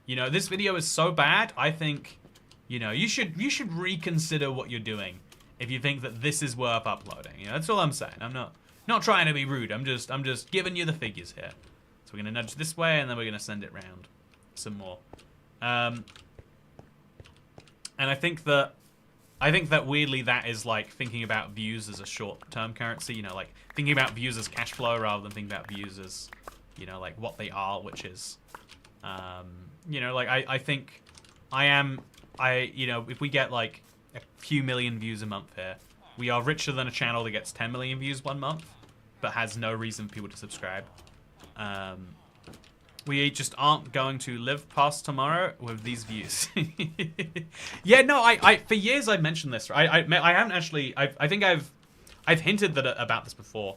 Speaker 1: You know, this video is so bad, I think, you know, you should reconsider what you're doing if you think that this is worth uploading. You know, that's all I'm saying. I'm not trying to be rude. I'm just giving you the figures here. So we're gonna nudge this way, and then we're gonna send it round some more. And I think that weirdly that is like thinking about views as a short-term currency, you know, like thinking about views as cash flow rather than thinking about views as, you know, like what they are, which is, you know, like I think you know, if we get like a few million views a month here, we are richer than a channel that gets 10 million views 1 month, but has no reason for people to subscribe. We just aren't going to live past tomorrow with these views. Yeah, no, I for years I've mentioned this. I haven't actually. I think I've hinted about this before,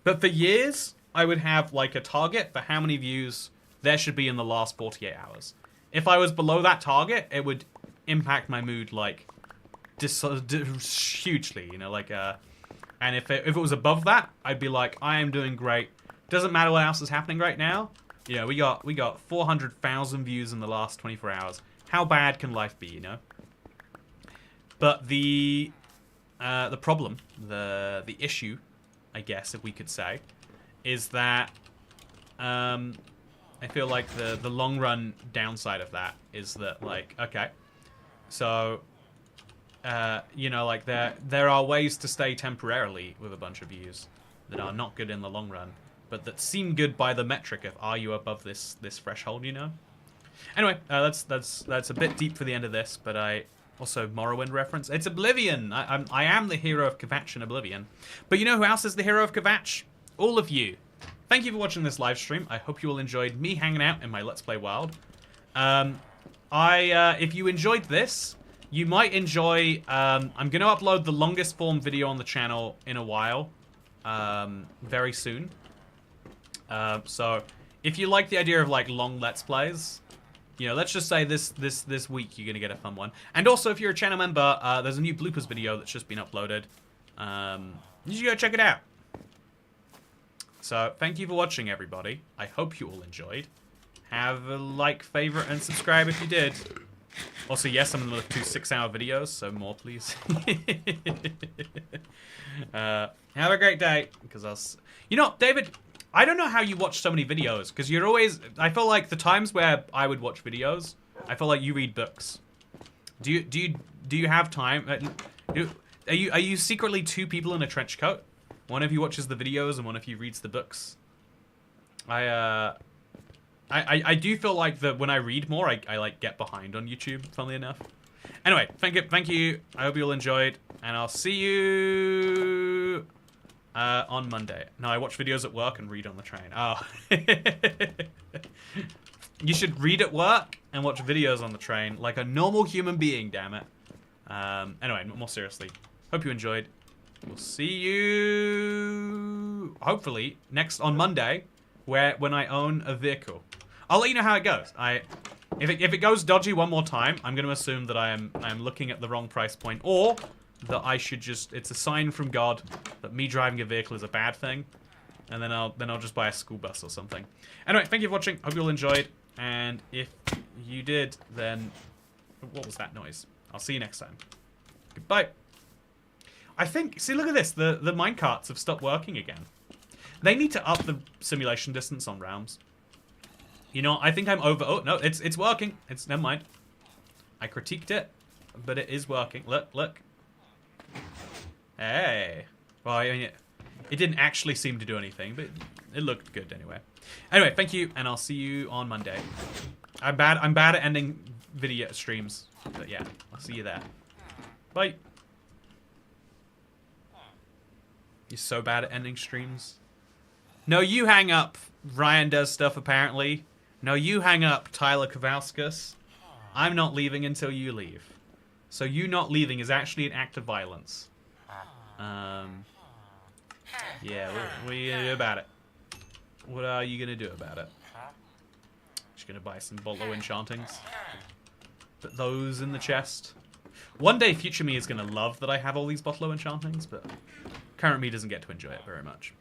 Speaker 1: but for years I would have like a target for how many views there should be in the last 48 hours. If I was below that target, it would impact my mood like hugely. You know, like and if it was above that, I'd be like, I am doing great. Doesn't matter what else is happening right now. You know, we got 400,000 views in the last 24 hours. How bad can life be, you know? But the problem, the issue, I guess, if we could say, is that I feel like the long run downside of that is that, like, okay, so you know, like there are ways to stay temporarily with a bunch of views that are not good in the long run. but that seem good by the metric of are you above this threshold, you know? Anyway, that's a bit deep for the end of this, but I also Morrowind reference. It's Oblivion. I am the hero of Kvatch in Oblivion, but you know who else is the hero of Kvatch? All of you. Thank you for watching this live stream. I hope you all enjoyed me hanging out in my Let's Play Wild. If you enjoyed this, you might enjoy. I'm going to upload the longest form video on the channel in a while, very soon. So if you like the idea of like long Let's Plays, you know, let's just say this week you're gonna get a fun one. And also, if you're a channel member, there's a new bloopers video that's just been uploaded. You should go check it out. So thank you for watching, everybody. I hope you all enjoyed. Have a like, favorite, and subscribe if you did. Also, yes, I'm gonna look 2 6-hour videos, so more, please. Have a great day, because you know, David. I don't know how you watch so many videos, because you're always... I feel like the times where I would watch videos, I feel like you read books. Do you have time? Are you secretly 2 people in a trench coat? One of you watches the videos and one of you reads the books. I do feel like that when I read more, I like get behind on YouTube, funnily enough. Anyway, thank you. I hope you all enjoyed, and I'll see you... on Monday. No, I watch videos at work and read on the train. Oh. You should read at work and watch videos on the train like a normal human being, damn it. Anyway, more seriously. Hope you enjoyed. We'll see you... hopefully, next on Monday, when I own a vehicle. I'll let you know how it goes. If it goes dodgy one more time, I'm going to assume that I am looking at the wrong price point, or... that I should just, it's a sign from God that me driving a vehicle is a bad thing, and then I'll just buy a school bus or something. Anyway, thank you for watching. Hope you all enjoyed, and if you did, then what was that noise? I'll see you next time. Goodbye. I think, see, look at this. The minecarts have stopped working again. They need to up the simulation distance on realms. You know, I think I'm over. Oh no, it's working. Never mind. I critiqued it, but it is working. Look. Hey. Well, I mean, it didn't actually seem to do anything, but it looked good anyway. Anyway, thank you, and I'll see you on Monday. I'm bad at ending video streams, but yeah, I'll see you there. Bye. You're so bad at ending streams. No, you hang up. Ryan does stuff, apparently. No, you hang up, Tyler Kowalskis. I'm not leaving until you leave. So you not leaving is actually an act of violence. Yeah, what are you gonna do about it? What are you gonna do about it? Just gonna buy some bottle enchantings. Put those in the chest. One day future me is gonna love that I have all these bottle enchantings, but current me doesn't get to enjoy it very much.